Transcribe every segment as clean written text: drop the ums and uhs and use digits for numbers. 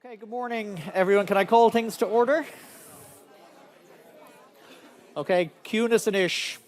Okay, good morning, everyone. Can I call things to order? Okay, Cunis and Ish.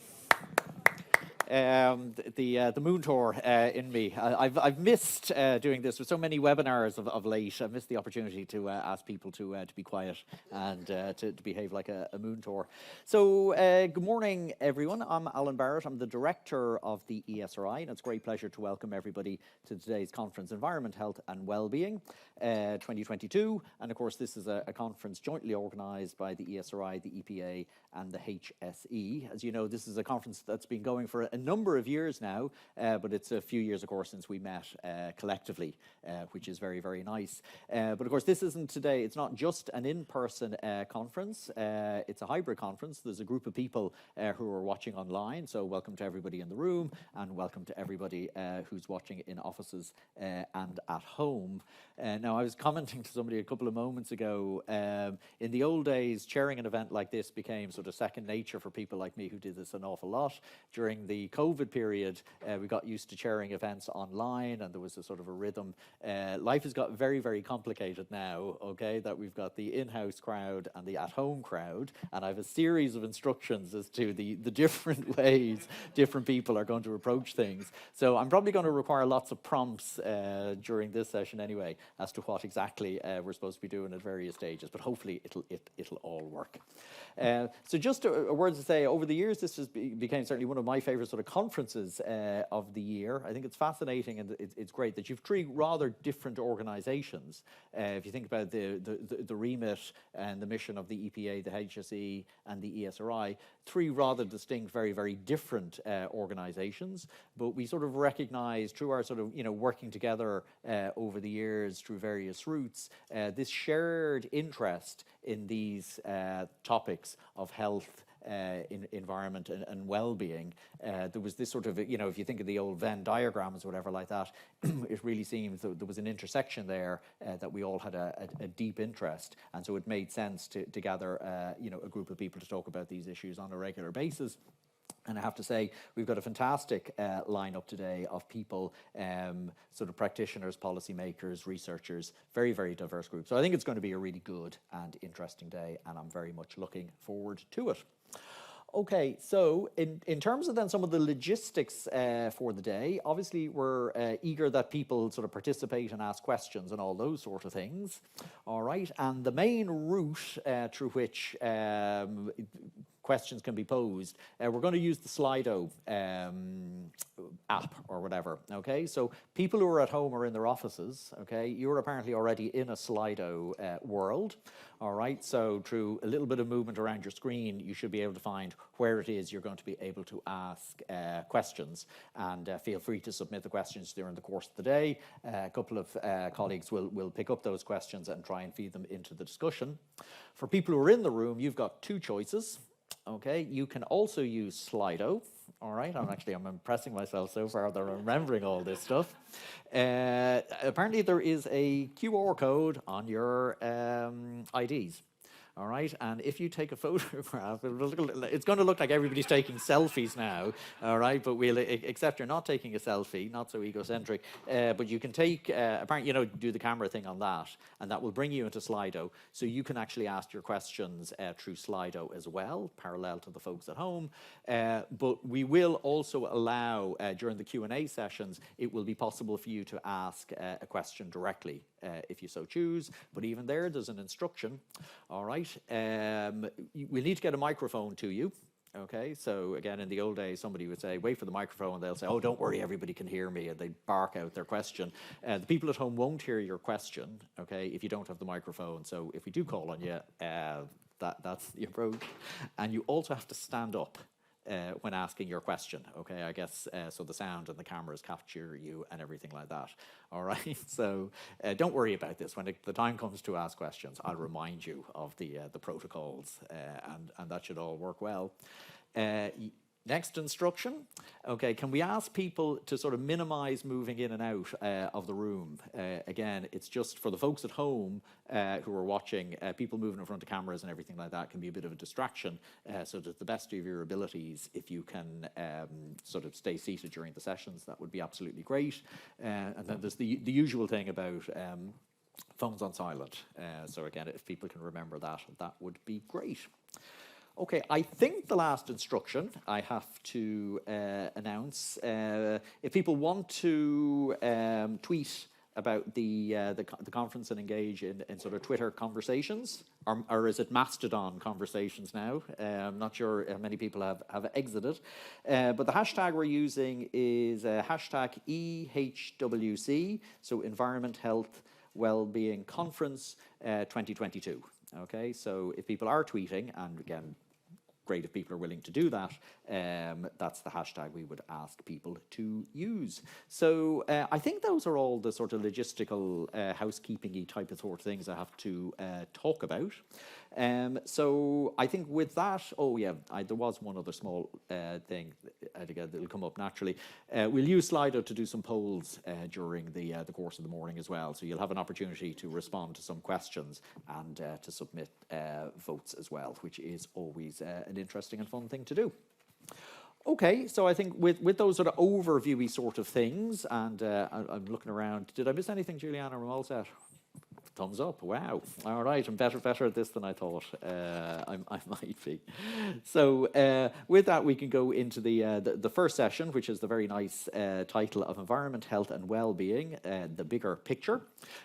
The moon tour in me. I've missed doing this with so many webinars of late. I've missed the opportunity to ask people to be quiet and to behave like a moon tour. So good morning, everyone. I'm Alan Barrett. I'm the director of the ESRI, and it's a great pleasure to welcome everybody to today's conference, Environment, Health and Wellbeing 2022. And of course, this is a conference jointly organised by the ESRI, the EPA, and the HSE. As you know, this is a conference that's been going for a number of years now, but it's a few years, of course, since we met collectively, which is very, very nice. But of course, this isn't today, it's not just an in-person conference, it's a hybrid conference. There's a group of people who are watching online, so welcome to everybody in the room, and welcome to everybody who's watching in offices and at home. Now, I was commenting to somebody a couple of moments ago, in the old days, chairing an event like this became sort of second nature for people like me who did this an awful lot. During the COVID period, we got used to chairing events online, and there was a sort of a rhythm. Life has got very, very complicated now, okay, that we've got the in-house crowd and the at-home crowd, and I have a series of instructions as to the different ways different people are going to approach things. So I'm probably going to require lots of prompts during this session anyway, as to what exactly we're supposed to be doing at various stages, but hopefully it'll all work. So just a word to say, over the years, this has became certainly one of my favorite sort of conferences of the year. I think it's fascinating, and it's great that you've three rather different organizations. If you think about the remit and the mission of the EPA, the HSE, and the ESRI, three rather distinct, very, very different organizations, but we sort of recognize through our sort of, working together over the years through various routes, this shared interest in these topics of health, environment and well-being. There was this sort of, if you think of the old Venn diagrams or whatever like that, it really seems that there was an intersection there that we all had a deep interest, and so it made sense to gather, a group of people to talk about these issues on a regular basis. And I have to say, we've got a fantastic lineup today of people, sort of practitioners, policymakers, researchers, very, very diverse group. So I think it's going to be a really good and interesting day, and I'm very much looking forward to it. Okay, so in terms of then some of the logistics for the day, obviously we're eager that people sort of participate and ask questions and all those sort of things. All right, and the main route through which questions can be posed, we're going to use the Slido app or whatever, okay? So people who are at home or in their offices, okay, you're apparently already in a Slido world, all right? So through a little bit of movement around your screen, you should be able to find where it is you're going to be able to ask questions, and feel free to submit the questions during the course of the day. A couple of colleagues will pick up those questions and try and feed them into the discussion. For people who are in the room, you've got two choices. Okay, you can also use Slido. All right, I'm impressing myself so far that I'm remembering all this stuff. Apparently there is a QR code on your IDs. All right, and if you take a photograph, it's going to look like everybody's taking selfies now, all right, but except you're not taking a selfie, not so egocentric, but you can take, apparently, do the camera thing on that, and that will bring you into Slido, so you can actually ask your questions through Slido as well, parallel to the folks at home, but we will also allow, during the Q&A sessions, it will be possible for you to ask a question directly, if you so choose, but even there's an instruction, all right. We need to get a microphone to you. Okay, so again, in the old days, somebody would say, wait for the microphone, and they'll say, oh, don't worry, everybody can hear me, and they bark out their question. The people at home won't hear your question, okay, if you don't have the microphone. So if we do call on you, that's the approach. And you also have to stand up when asking your question, okay, I guess, so the sound and the cameras capture you and everything like that, all right? So don't worry about this. When the time comes to ask questions, I'll remind you of the protocols, and that should all work well. Next instruction, okay, can we ask people to sort of minimize moving in and out of the room? Again, it's just for the folks at home who are watching, people moving in front of cameras and everything like that can be a bit of a distraction. So to the best of your abilities, if you can sort of stay seated during the sessions, that would be absolutely great. And then there's the usual thing about phones on silent. So again, if people can remember that, that would be great. Okay, I think the last instruction I have to announce, if people want to tweet about the conference and engage in sort of Twitter conversations, or is it Mastodon conversations now? I'm not sure how many people have exited. But the hashtag we're using is hashtag EHWC, so Environment, Health, Wellbeing Conference 2022. Okay, so if people are tweeting, and again, great if people are willing to do that, that's the hashtag we would ask people to use. So I think those are all the sort of logistical housekeeping-y type of sort of things I have to talk about. So I think with that, oh yeah, there was one other small thing that'll come up naturally. We'll use Slido to do some polls during the course of the morning as well. So you'll have an opportunity to respond to some questions and to submit votes as well, which is always an interesting and fun thing to do. Okay, so I think with those sort of overviewy sort of things, and I'm looking around, did I miss anything, Juliana? Are we all set? Thumbs up, wow. All right, I'm better at this than I thought I might be. So with that, we can go into the first session, which is the very nice title of Environment, Health and Wellbeing, the Bigger Picture.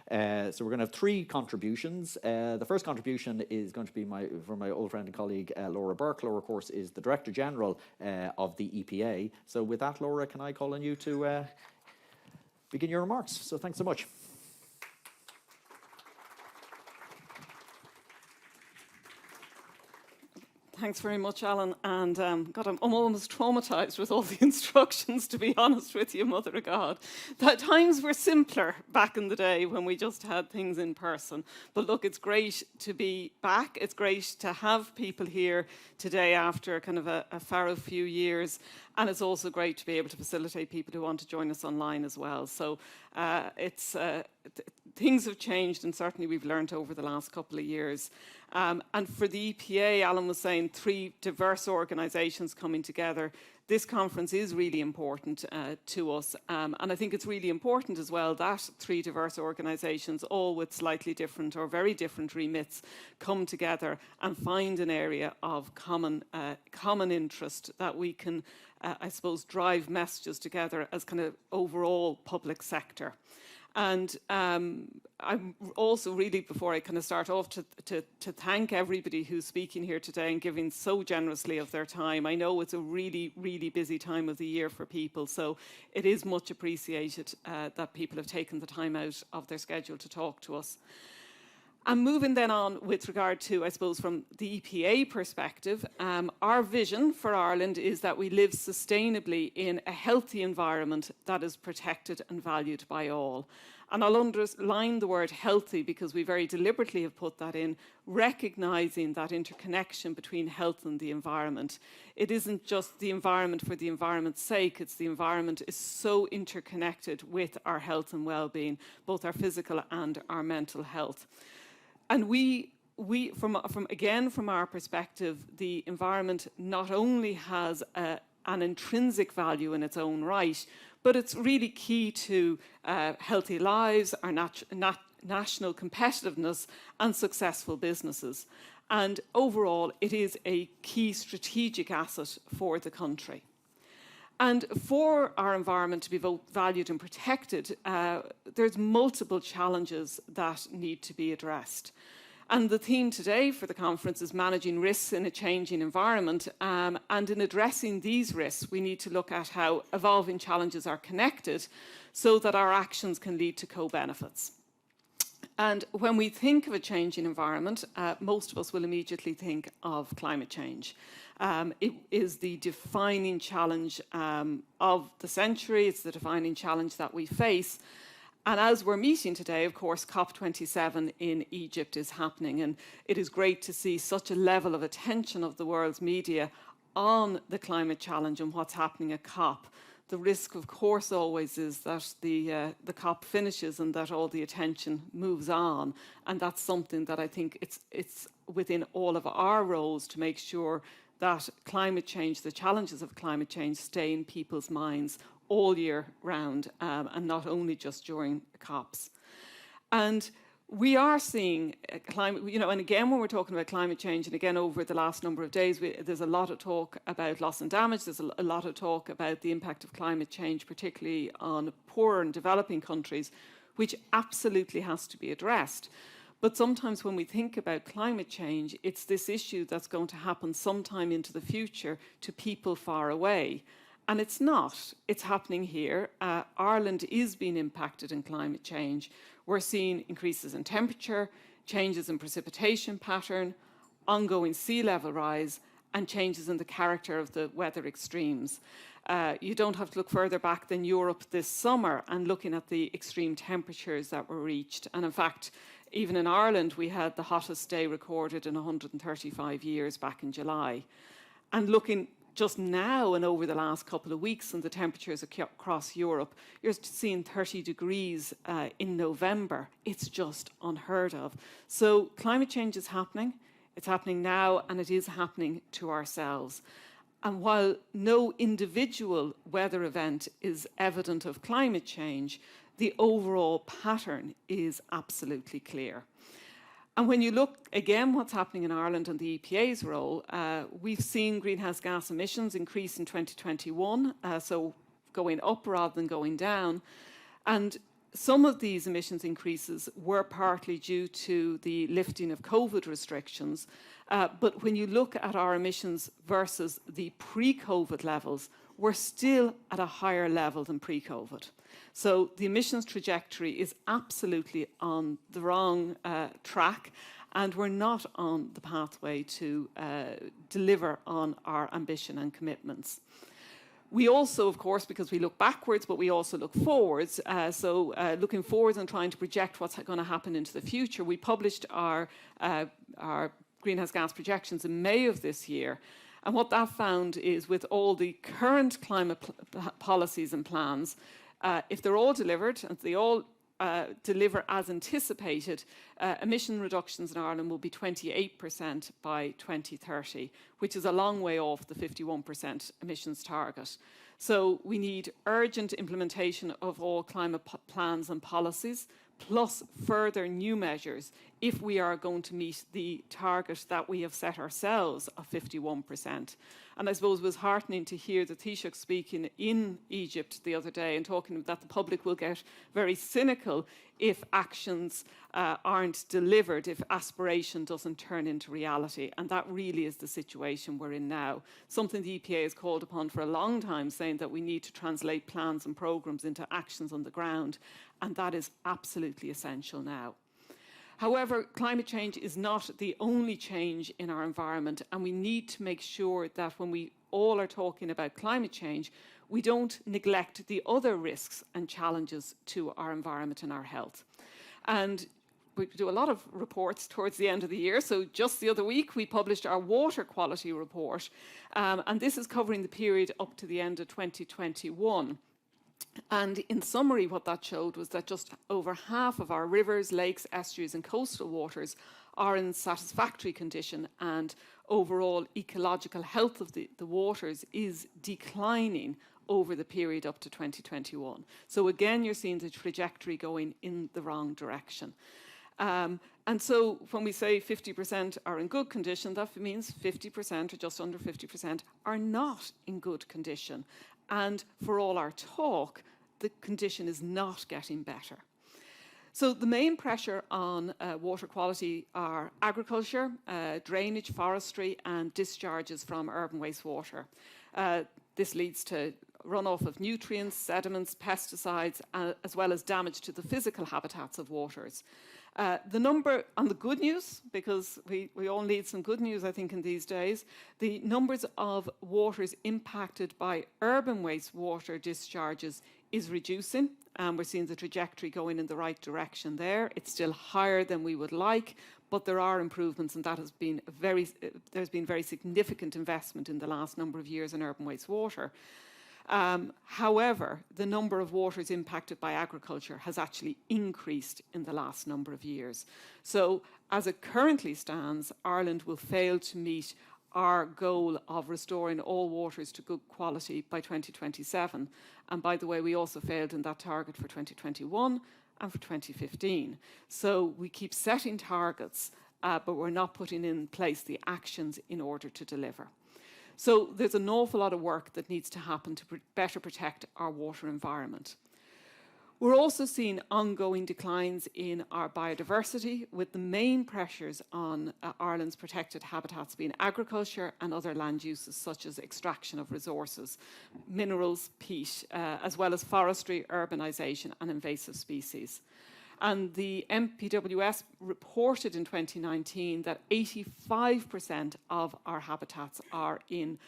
So we're going to have 3 contributions. The first contribution is going to be from my old friend and colleague, Laura Burke. Laura, of course, is the Director General of the EPA. So with that, Laura, can I call on you to begin your remarks? So thanks so much. Thanks very much, Alan. And God, I'm almost traumatised with all the instructions, to be honest with you, Mother of God. That times were simpler back in the day when we just had things in person. But look, it's great to be back. It's great to have people here today after kind of a fallow few years. And it's also great to be able to facilitate people who want to join us online as well. So things have changed, and certainly we've learned over the last couple of years. And for the EPA, Alan was saying 3 diverse organisations coming together. This conference is really important to us. And I think it's really important as well that 3 diverse organisations, all with slightly different or very different remits, come together and find an area of common interest that we can, I suppose, drive messages together as kind of overall public sector. And I'm also really, before I kind of start off, to thank everybody who's speaking here today and giving so generously of their time. I know it's a really, really busy time of the year for people, so it is much appreciated that people have taken the time out of their schedule to talk to us. And moving then on with regard to, I suppose, from the EPA perspective, our vision for Ireland is that we live sustainably in a healthy environment that is protected and valued by all. And I'll underline the word healthy because we very deliberately have put that in, recognising that interconnection between health and the environment. It isn't just the environment for the environment's sake, it's the environment is so interconnected with our health and well-being, both our physical and our mental health. And from our perspective, the environment not only has an intrinsic value in its own right, but it's really key to healthy lives, our national competitiveness and successful businesses. And overall, it is a key strategic asset for the country. And for our environment to be valued and protected, there's multiple challenges that need to be addressed. And the theme today for the conference is managing risks in a changing environment. And in addressing these risks, we need to look at how evolving challenges are connected so that our actions can lead to co-benefits. And when we think of a changing environment, most of us will immediately think of climate change. It is the defining challenge of the century. It's the defining challenge that we face. And as we're meeting today, of course, COP27 in Egypt is happening. And it is great to see such a level of attention of the world's media on the climate challenge and what's happening at COP. The risk, of course, always is that the COP finishes and that all the attention moves on. And that's something that I think it's within all of our roles to make sure that climate change, the challenges of climate change, stay in people's minds all year round, and not only just during COPs. And We are seeing climate, and again, when we're talking about climate change, and again, over the last number of days, there's a lot of talk about loss and damage. There's a lot of talk about the impact of climate change, particularly on poorer and developing countries, which absolutely has to be addressed. But sometimes when we think about climate change, it's this issue that's going to happen sometime into the future to people far away. And it's not. It's happening here. Ireland is being impacted in climate change. We're seeing increases in temperature, changes in precipitation pattern, ongoing sea level rise, and changes in the character of the weather extremes. You don't have to look further back than Europe this summer and looking at the extreme temperatures that were reached. And in fact, even in Ireland, we had the hottest day recorded in 135 years back in July. And looking just now and over the last couple of weeks and the temperatures across Europe, you're seeing 30 degrees in November. It's just unheard of. So climate change is happening. It's happening now, and it is happening to ourselves. And while no individual weather event is evident of climate change, the overall pattern is absolutely clear. And when you look, again, what's happening in Ireland and the EPA's role, we've seen greenhouse gas emissions increase in 2021, so going up rather than going down. And some of these emissions increases were partly due to the lifting of COVID restrictions. But when you look at our emissions versus the pre-COVID levels, we're still at a higher level than pre-COVID. So the emissions trajectory is absolutely on the wrong track, and we're not on the pathway to deliver on our ambition and commitments. We also, of course, because we look backwards, but we also look forwards. Looking forwards and trying to project what's going to happen into the future, we published our greenhouse gas projections in May of this year. And what that found is, with all the current climate policies and plans, if they're all delivered and they all deliver as anticipated, emission reductions in Ireland will be 28% by 2030, which is a long way off the 51% emissions target. So we need urgent implementation of all climate plans and policies, plus further new measures if we are going to meet the target that we have set ourselves of 51%. And I suppose it was heartening to hear the Taoiseach speaking in Egypt the other day and talking that the public will get very cynical if actions aren't delivered, if aspiration doesn't turn into reality. And that really is the situation we're in now. Something the EPA has called upon for a long time, saying that we need to translate plans and programmes into actions on the ground. And that is absolutely essential now. However, climate change is not the only change in our environment, and we need to make sure that when we all are talking about climate change, we don't neglect the other risks and challenges to our environment and our health. And we do a lot of reports towards the end of the year. So just the other week, we published our water quality report, and this is covering the period up to the end of 2021. And in summary, what that showed was that just over half of our rivers, lakes, estuaries and coastal waters are in satisfactory condition, and overall ecological health of the waters is declining over the period up to 2021. So again, you're seeing the trajectory going in the wrong direction. And so when we say 50% are in good condition, that means 50% or just under 50% are not in good condition. And for all our talk, the condition is not getting better. So the main pressure on water quality are agriculture, drainage, forestry, and discharges from urban wastewater. This leads to runoff of nutrients, sediments, pesticides, as well as damage to the physical habitats of waters. The number, on the good news, because we all need some good news, I think, in these days, the numbers of waters impacted by urban wastewater discharges is reducing, and we're seeing the trajectory going in the right direction there. It's still higher than we would like, but there are improvements, and that has been there's been very significant investment in the last number of years in urban wastewater. However, the number of waters impacted by agriculture has actually increased in the last number of years. So as it currently stands, Ireland will fail to meet our goal of restoring all waters to good quality by 2027. And by the way, we also failed in that target for 2021, and for 2015. So we keep setting targets, but we're not putting in place the actions in order to deliver. So there's an awful lot of work that needs to happen to better protect our water environment. We're also seeing ongoing declines in our biodiversity, with the main pressures on Ireland's protected habitats being agriculture and other land uses such as extraction of resources, minerals, peat, as well as forestry, urbanisation and invasive species. And the MPWS reported in 2019 that 85% of our habitats are in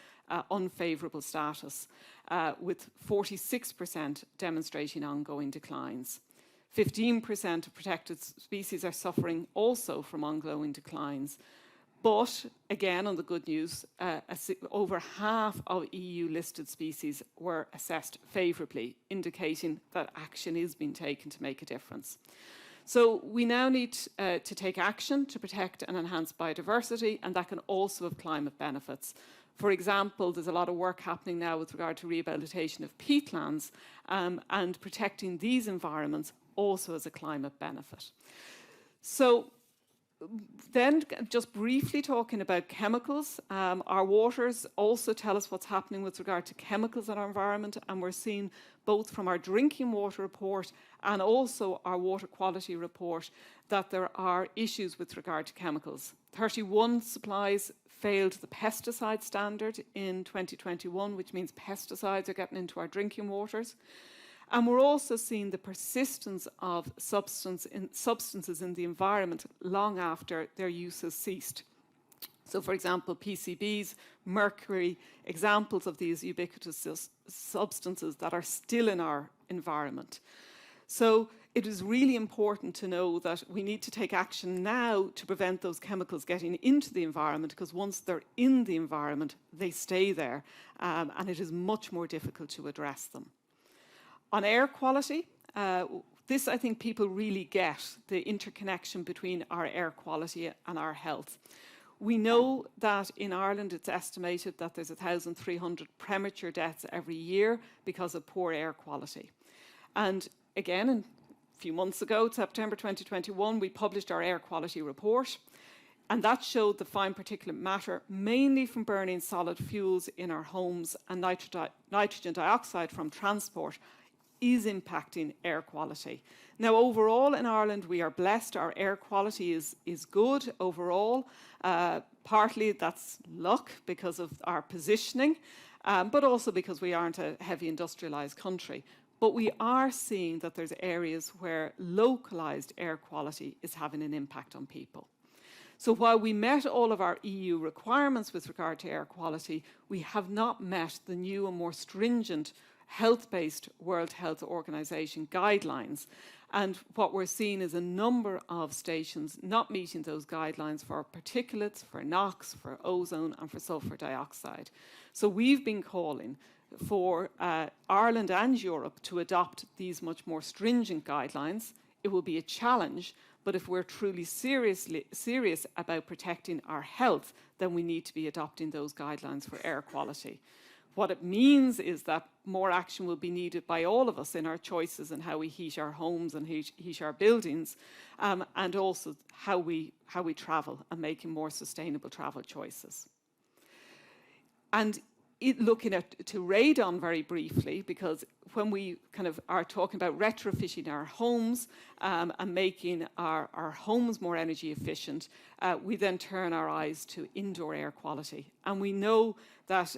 unfavourable status, with 46% demonstrating ongoing declines. 15% of protected species are suffering also from ongoing declines. But again, on the good news, over half of EU-listed species were assessed favourably, indicating that action is being taken to make a difference. So we now need to take action to protect and enhance biodiversity, and that can also have climate benefits. For example, there's a lot of work happening now with regard to rehabilitation of peatlands, and protecting these environments also as a climate benefit. So then, just briefly talking about chemicals, our waters also tell us what's happening with regard to chemicals in our environment, and we're seeing both from our drinking water report and also our water quality report that there are issues with regard to chemicals. 31 supplies failed the pesticide standard in 2021, which means pesticides are getting into our drinking waters. And we're also seeing the persistence of substances in the environment long after their use has ceased. So, for example, PCBs, mercury, examples of these ubiquitous substances that are still in our environment. So it is really important to know that we need to take action now to prevent those chemicals getting into the environment, because once they're in the environment, they stay there, and it is much more difficult to address them. On air quality, this I think people really get, the interconnection between our air quality and our health. We know that in Ireland it's estimated that there's 1,300 premature deaths every year because of poor air quality. And again, a few months ago, September 2021, we published our air quality report, and that showed the fine particulate matter, mainly from burning solid fuels in our homes and nitrogen dioxide from transport, is impacting air quality. Now, overall in Ireland, we are blessed. Our air quality is good overall. Partly that's luck because of our positioning, but also because we aren't a heavy industrialised country. But we are seeing that there's areas where localised air quality is having an impact on people. So while we met all of our EU requirements with regard to air quality, we have not met the new and more stringent health-based World Health Organization guidelines. And what we're seeing is a number of stations not meeting those guidelines for particulates, for NOx, for ozone and for sulfur dioxide. So we've been calling for Ireland and Europe to adopt these much more stringent guidelines. It will be a challenge, but if we're truly serious about protecting our health, then we need to be adopting those guidelines for air quality. What it means is that more action will be needed by all of us in our choices and how we heat our homes and heat our buildings, and also how we travel and making more sustainable travel choices. And looking to radon very briefly, because when we kind of are talking about retrofitting our homes and making our homes more energy efficient, we then turn our eyes to indoor air quality. And we know that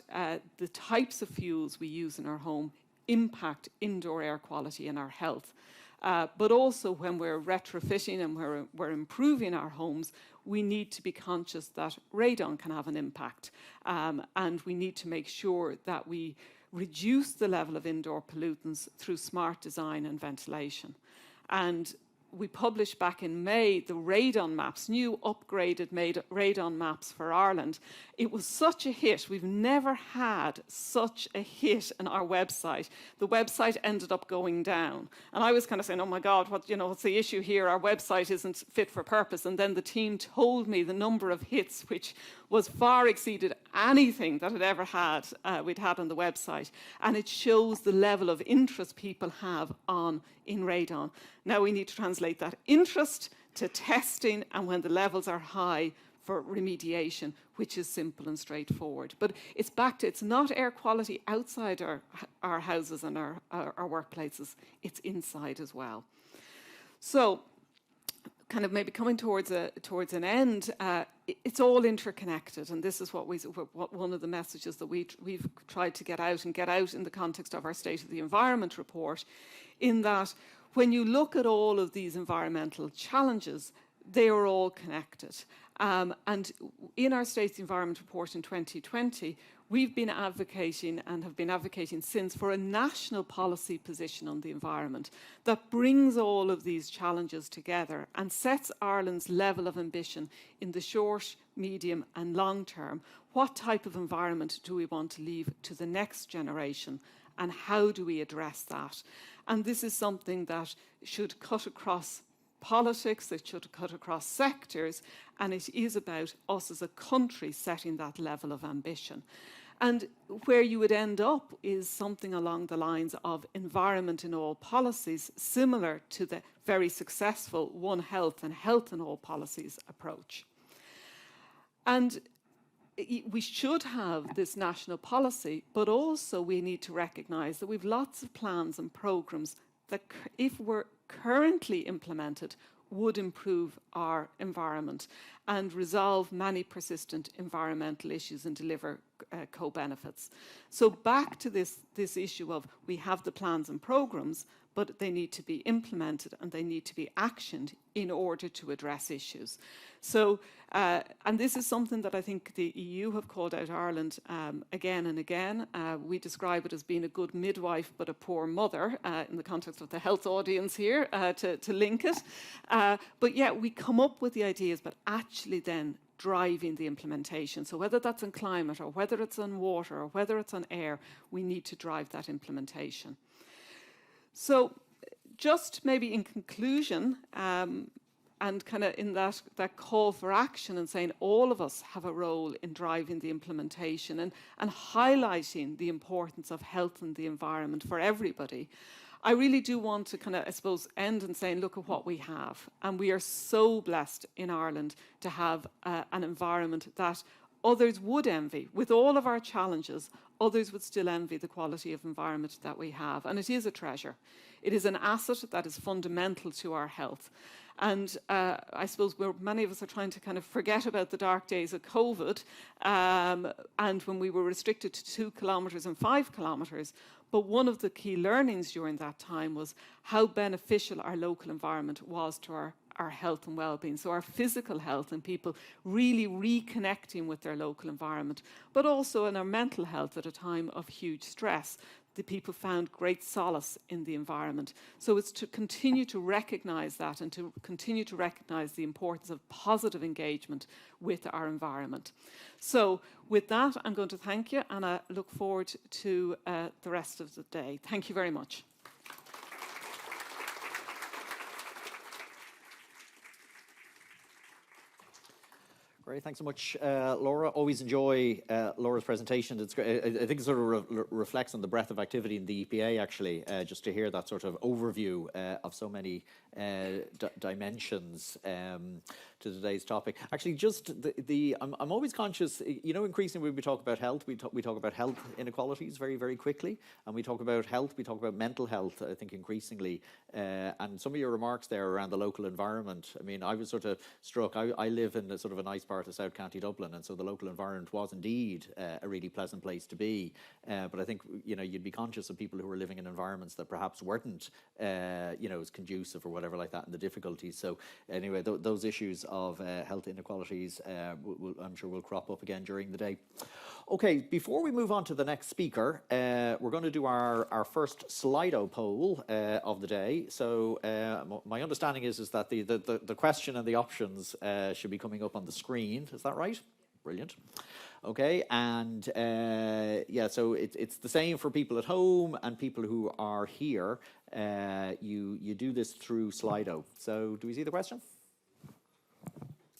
the types of fuels we use in our home impact indoor air quality and our health. But also when we're retrofitting and we're improving our homes, we need to be conscious that radon can have an impact. And we need to make sure that we reduce the level of indoor pollutants through smart design and ventilation. And we published back in May the radon maps, new upgraded radon maps for Ireland. It was such a hit. We've never had such a hit on our website. The website ended up going down. And I was kind of saying, oh my God, what's the issue here? Our website isn't fit for purpose. And then the team told me the number of hits, which was far exceeded anything that it ever had, we'd had on the website. And it shows the level of interest people have in radon. Now we need to translate that interest to testing, and when the levels are high, for remediation, which is simple and straightforward. But it's back to, it's not air quality outside our houses and our workplaces, it's inside as well. So, kind of maybe coming towards an end, it's all interconnected, and this is what one of the messages that we've tried to get out in the context of our State of the Environment report, in that when you look at all of these environmental challenges, they are all connected. And in our State of the Environment report in 2020, we've been advocating and have been advocating since for a national policy position on the environment that brings all of these challenges together and sets Ireland's level of ambition in the short, medium and long term. What type of environment do we want to leave to the next generation, and how do we address that? And this is something that should cut across politics, it should cut across sectors, and it is about us as a country setting that level of ambition. And where you would end up is something along the lines of environment in all policies, similar to the very successful One Health and Health in All Policies approach. And we should have this national policy, but also we need to recognise that we've lots of plans and programmes that, if we're currently implemented, would improve our environment and resolve many persistent environmental issues and deliver co-benefits. So back to this issue of, we have the plans and programmes, but they need to be implemented and they need to be actioned in order to address issues. So, and this is something that I think the EU have called out Ireland again and again. We describe it as being a good midwife but a poor mother in the context of the health audience here, to link it. But yeah, we come up with the ideas, but actually then driving the implementation. So whether that's on climate or whether it's on water or whether it's on air, we need to drive that implementation. So just maybe in conclusion, and kind of in that call for action and saying all of us have a role in driving the implementation and highlighting the importance of health and the environment for everybody, I really do want to kind of, I suppose, end and saying, look at what we have. And we are so blessed in Ireland to have an environment that others would envy. With all of our challenges, others would still envy the quality of environment that we have. And it is a treasure. It is an asset that is fundamental to our health. And I suppose many of us are trying to kind of forget about the dark days of COVID and when we were restricted to 2 kilometres and 5 kilometres. But one of the key learnings during that time was how beneficial our local environment was to our health and well-being. So our physical health and people really reconnecting with their local environment, but also in our mental health at a time of huge stress. The people found great solace in the environment. So it's to continue to recognise that and to continue to recognise the importance of positive engagement with our environment. So with that, I'm going to thank you, and I look forward to the rest of the day. Thank you very much. Great, thanks so much, Laura. Always enjoy Laura's presentation. It's great. I think it sort of reflects on the breadth of activity in the EPA, actually, just to hear that sort of overview of so many dimensions to today's topic. Actually, just I'm always conscious, you know, increasingly when we talk about health, we talk about health inequalities very, very quickly, and we talk about health, we talk about mental health, I think, increasingly. And some of your remarks there around the local environment, I mean, I was sort of struck. I live in sort of a nice part of South County Dublin, and so the local environment was indeed a really pleasant place to be. But I think, you know, you'd be conscious of people who are living in environments that perhaps weren't, you know, as conducive or whatever like that, and the difficulties. So anyway, those issues of health inequalities, I'm sure will crop up again during the day. Okay, before we move on to the next speaker, we're going to do our first Slido poll of the day. So my understanding is that the question and the options should be coming up on the screen. Is that right? Brilliant. Okay, and yeah, so it's the same for people at home and people who are here. You do this through Slido. So do we see the question?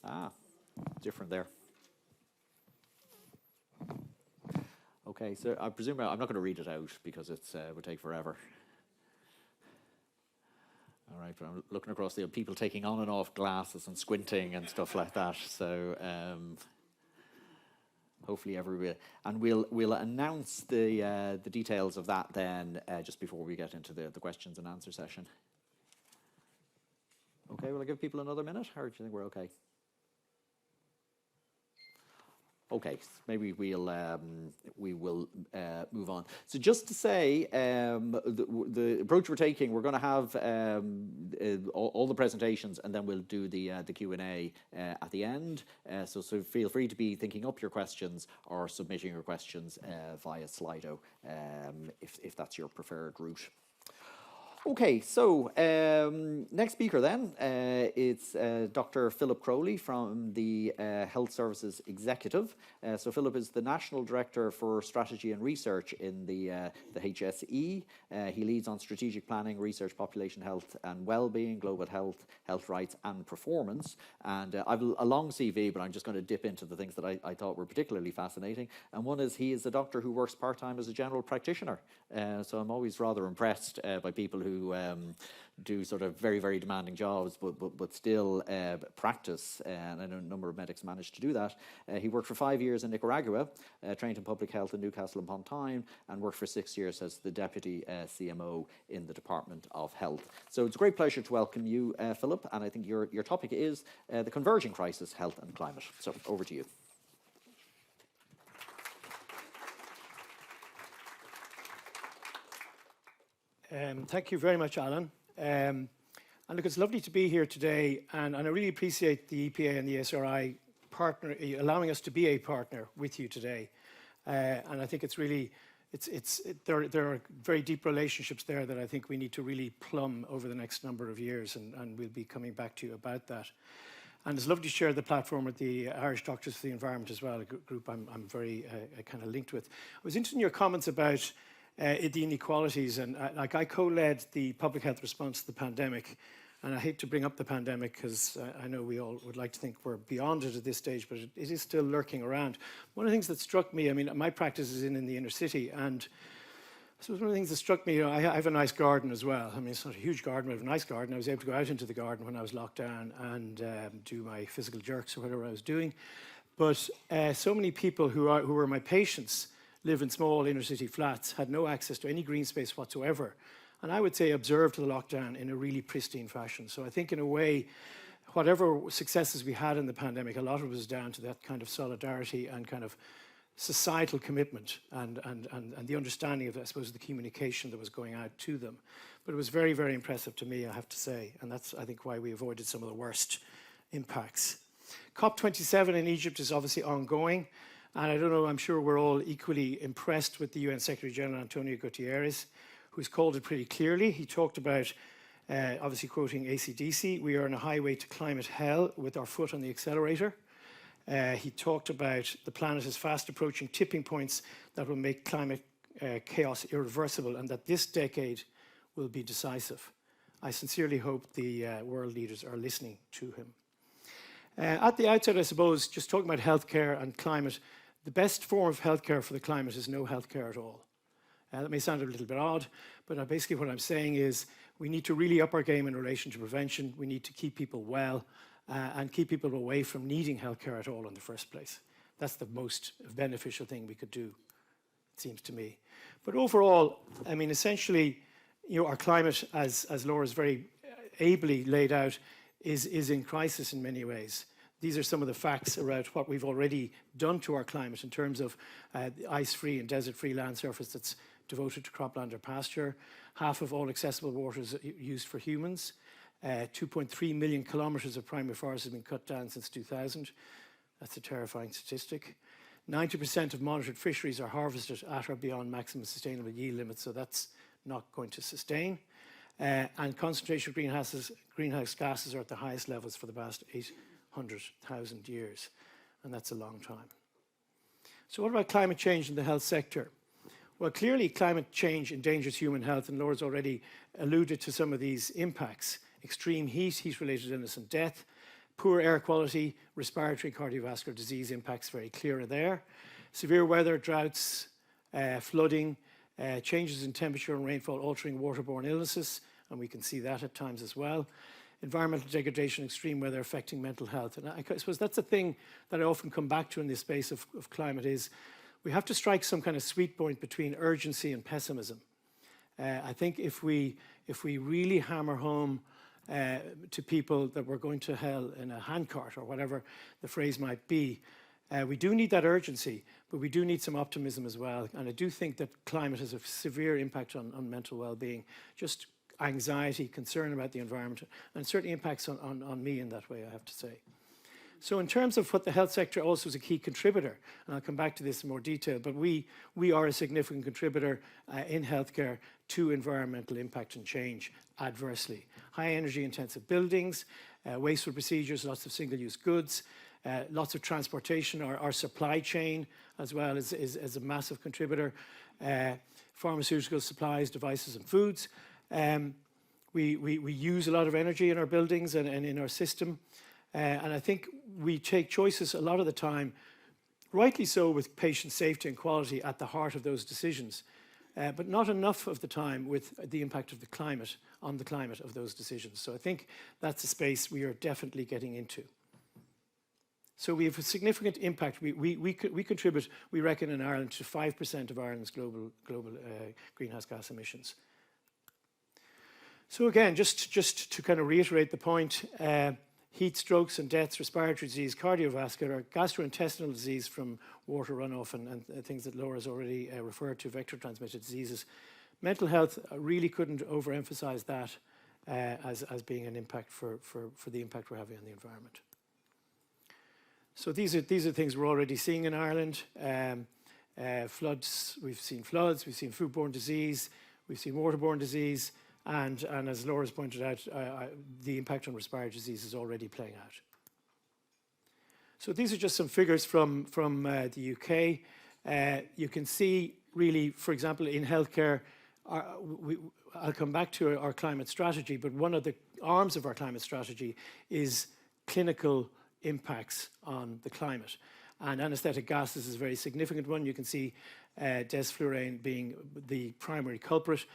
Ah, different there. Okay, so I presume I'm not going to read it out because it would take forever. All right, but I'm looking across the people taking on and off glasses and squinting and stuff like that. So hopefully everybody, and we'll announce the details of that then just before we get into the questions and answer session. Okay, will I give people another minute, or do you think we're okay? Okay, maybe we will move on. So just to say, the approach we're taking, we're going to have all the presentations, and then we'll do the Q&A at the end. So feel free to be thinking up your questions or submitting your questions via Slido, if that's your preferred route. Okay, so next speaker then, it's Dr. Philip Crowley from the Health Services Executive. So Philip is the National Director for Strategy and Research in the HSE. He leads on strategic planning, research, population health and well-being, global health, health rights and performance. And I've a long CV, but I'm just going to dip into the things that I thought were particularly fascinating. And one is he is a doctor who works part-time as a general practitioner. So I'm always rather impressed by people who do sort of very, very demanding jobs, but still practice, and I know a number of medics managed to do that. He worked for 5 years in Nicaragua, trained in public health in Newcastle upon Tyne, and worked for 6 years as the Deputy CMO in the Department of Health. So it's a great pleasure to welcome you, Philip, and I think your topic is the converging crisis, health and climate. So over to you. Thank you very much, Alan. And look, it's lovely to be here today, and I really appreciate the EPA and the SRI partner allowing us to be a partner with you today. And I think it's really, there are very deep relationships there that I think we need to really plumb over the next number of years, and we'll be coming back to you about that. And it's lovely to share the platform with the Irish Doctors for the Environment as well, a group I'm very kind of linked with. I was interested in your comments about the inequalities, and like I co-led the public health response to the pandemic, and I hate to bring up the pandemic because I know we all would like to think we're beyond it at this stage, but it is still lurking around. One of the things that struck me, I mean, my practice is in the inner city, and so one of the things that struck me, I have a nice garden as well. I mean, it's not a huge garden, but I have a nice garden. I was able to go out into the garden when I was locked down and do my physical jerks or whatever I was doing. But so many people who were my patients live in small inner city flats, had no access to any green space whatsoever. And I would say observed the lockdown in a really pristine fashion. So I think in a way, whatever successes we had in the pandemic, a lot of it was down to that kind of solidarity and kind of societal commitment and the understanding of, I suppose, the communication that was going out to them. But it was very, very impressive to me, I have to say. And that's, I think, why we avoided some of the worst impacts. COP27 in Egypt is obviously ongoing. And I don't know, I'm sure we're all equally impressed with the UN Secretary General Antonio Guterres, who's called it pretty clearly. He talked about, obviously quoting AC/DC, we are on a highway to climate hell with our foot on the accelerator. He talked about the planet is fast approaching tipping points that will make climate chaos irreversible, and that this decade will be decisive. I sincerely hope the world leaders are listening to him. At the outset, I suppose, just talking about healthcare and climate, the best form of healthcare for the climate is no healthcare at all. That may sound a little bit odd, but basically what I'm saying is we need to really up our game in relation to prevention. We need to keep people well and keep people away from needing healthcare at all in the first place. That's the most beneficial thing we could do, it seems to me. But overall, I mean, essentially, you know, our climate, as Laura's very ably laid out, is in crisis in many ways. These are some of the facts around what we've already done to our climate in terms of ice-free and desert-free land surface that's devoted to cropland or pasture. Half of all accessible water is used for humans. 2.3 million kilometres of primary forest has been cut down since 2000. That's a terrifying statistic. 90% of monitored fisheries are harvested at or beyond maximum sustainable yield limits, so that's not going to sustain. And concentration of greenhouse gases are at the highest levels for the past 800,000 years, and that's a long time. So what about climate change in the health sector? Well, clearly climate change endangers human health, and Laura's already alluded to some of these impacts. Extreme heat, heat-related illness and death, poor air quality, respiratory cardiovascular disease impacts very clear there. Severe weather, droughts, flooding, changes in temperature and rainfall altering waterborne illnesses, and we can see that at times as well. Environmental degradation, extreme weather affecting mental health. And I suppose that's a thing that I often come back to in this space of climate is we have to strike some kind of sweet point between urgency and pessimism. I think if we really hammer home to people that we're going to hell in a handcart or whatever the phrase might be, we do need that urgency, but we do need some optimism as well. And I do think that climate has a severe impact on mental well-being, just anxiety, concern about the environment, and certainly impacts on me in that way, I have to say. So in terms of what the health sector also is a key contributor, and I'll come back to this in more detail, but we are a significant contributor in healthcare to environmental impact and change adversely. High energy intensive buildings, wasteful procedures, lots of single-use goods, lots of transportation. Our supply chain as well is a massive contributor. Pharmaceutical supplies, devices and foods. We use a lot of energy in our buildings and in our system. And I think we take choices a lot of the time, rightly so, with patient safety and quality at the heart of those decisions, but not enough of the time with the impact of the climate on the climate of those decisions. So I think that's a space we are definitely getting into. So we have a significant impact. We contribute, we reckon, in Ireland to 5% of Ireland's global greenhouse gas emissions. So again, just to kind of reiterate the point, heat, strokes and deaths, respiratory disease, cardiovascular, gastrointestinal disease from water runoff and things that Laura's already referred to, vector-transmitted diseases. Mental health, I really couldn't overemphasize that as being an impact for the impact we're having on the environment. So these are things we're already seeing in Ireland. Floods, we've seen foodborne disease, we've seen waterborne disease, and as Laura's pointed out, the impact on respiratory disease is already playing out. So these are just some figures from the UK. You can see really, for example, in healthcare, I'll come back to our climate strategy, but one of the arms of our climate strategy is clinical impacts on the climate. And anesthetic gases is a very significant one. You can see desflurane being the primary culprit.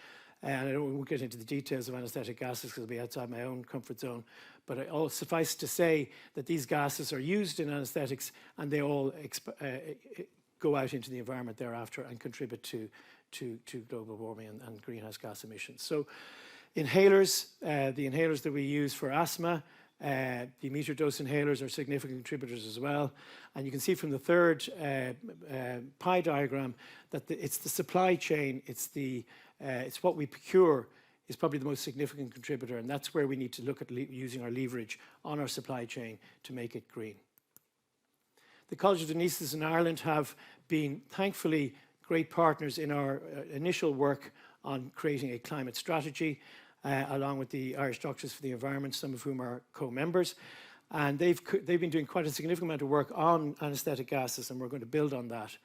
And I won't get into the details of anesthetic gases because it'll be outside my own comfort zone. But it all suffice to say that these gases are used in anesthetics and they all go out into the environment thereafter and contribute to global warming and greenhouse gas emissions. So inhalers, the inhalers that we use for asthma, the meter dose inhalers are significant contributors as well. And you can see from the third pie diagram that it's the supply chain, it's what we procure is probably the most significant contributor, and that's where we need to look at using our leverage on our supply chain to make it green. The College of Anaesthetists in Ireland have been, thankfully, great partners in our initial work on creating a climate strategy, along with the Irish Doctors for the Environment, some of whom are co-members. And they've been doing quite a significant amount of work on anesthetic gases, and we're going to build on that.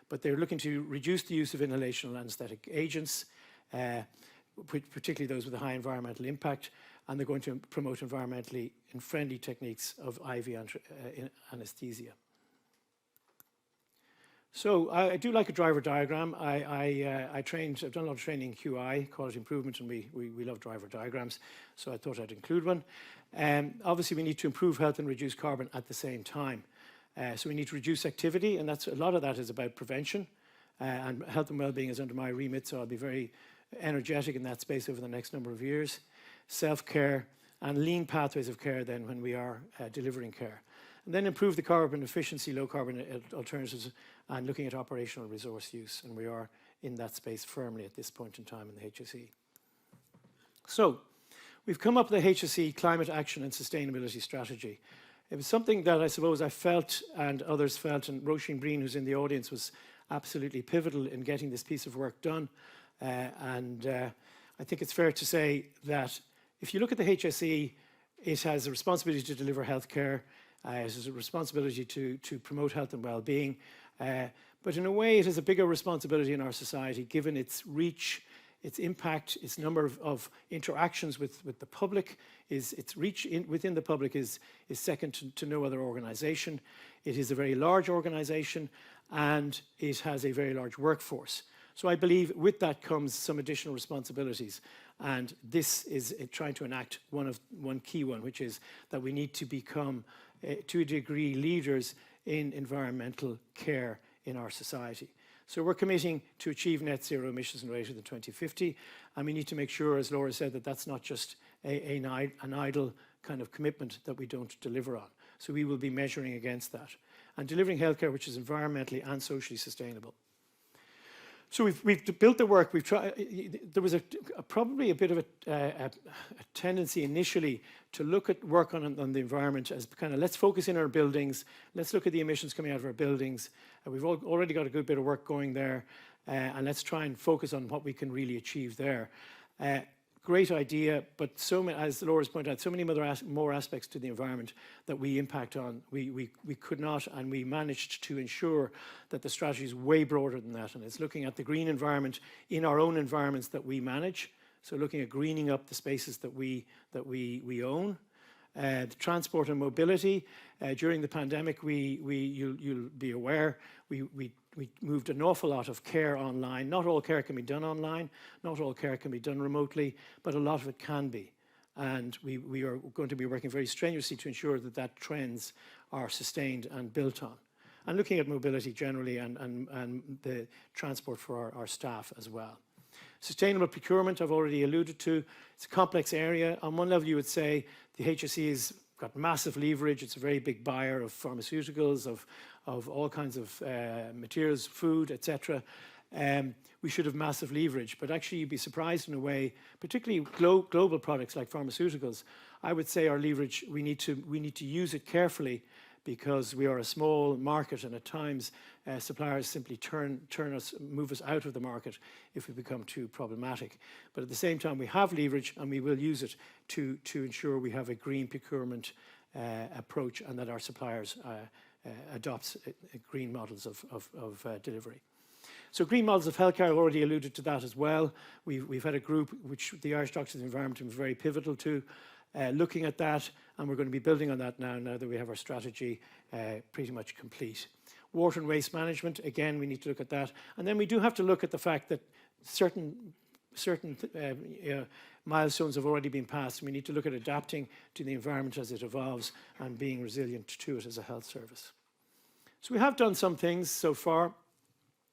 But they're looking to reduce the use of inhalational anesthetic agents, particularly those with a high environmental impact, and they're going to promote environmentally friendly techniques of IV anesthesia. So I do like a driver diagram. I've done a lot of training in QI, quality improvement, and we love driver diagrams, so I thought I'd include one. Obviously, we need to improve health and reduce carbon at the same time. So we need to reduce activity, and a lot of that is about prevention. And health and well-being is under my remit, so I'll be very energetic in that space over the next number of years. Self-care and lean pathways of care then when we are delivering care. And then improve the carbon efficiency, low carbon alternatives, and looking at operational resource use. And we are in that space firmly at this point in time in the HSE. So we've come up with the HSE Climate Action and Sustainability Strategy. It was something that I suppose I felt and others felt, and Roisin Breen, who's in the audience, was absolutely pivotal in getting this piece of work done. I think it's fair to say that if you look at the HSE, it has a responsibility to deliver healthcare, it has a responsibility to promote health and well-being, but in a way it has a bigger responsibility in our society given its reach, its impact, its number of interactions with the public, its reach within the public is second to no other organization. It is a very large organization, and it has a very large workforce. So I believe with that comes some additional responsibilities. And this is trying to enact one key one, which is that we need to become, to a degree, leaders in environmental care in our society. So we're committing to achieve net zero emissions and later than 2050. And we need to make sure, as Laura said, that that's not just an idle kind of commitment that we don't deliver on. So we will be measuring against that. And delivering healthcare which is environmentally and socially sustainable. So we've built the work. We've tried. There was probably a bit of a tendency initially to look at work on the environment as kind of, let's focus in our buildings. Let's look at the emissions coming out of our buildings. We've already got a good bit of work going there, and let's try and focus on what we can really achieve there. Great idea, but as Laura's pointed out, so many more aspects to the environment that we impact on. We could not, and we managed to ensure that the strategy is way broader than that, and it's looking at the green environment in our own environments that we manage. So looking at greening up the spaces that we own. The transport and mobility. During the pandemic, you'll be aware, we moved an awful lot of care online. Not all care can be done online, not all care can be done remotely, but a lot of it can be. And we are going to be working very strenuously to ensure that trends are sustained and built on. And looking at mobility generally and the transport for our staff as well. Sustainable procurement, I've already alluded to. It's a complex area. On one level, you would say the HSE has got massive leverage. It's a very big buyer of pharmaceuticals, of all kinds of materials, food, etc. We should have massive leverage, but actually you'd be surprised in a way, particularly global products like pharmaceuticals. I would say our leverage, we need to use it carefully, because we are a small market, and at times suppliers simply move us out of the market if we become too problematic. But at the same time, we have leverage, and we will use it to ensure we have a green procurement approach, and that our suppliers adopt green models of delivery. So green models of healthcare, I already alluded to that as well. We've had a group which the Irish Doctors of the Environment was very pivotal to, looking at that, and we're going to be building on that now that we have our strategy pretty much complete. Water and waste management, again, we need to look at that. And then we do have to look at the fact that certain milestones have already been passed. We need to look at adapting to the environment as it evolves and being resilient to it as a health service. So we have done some things so far.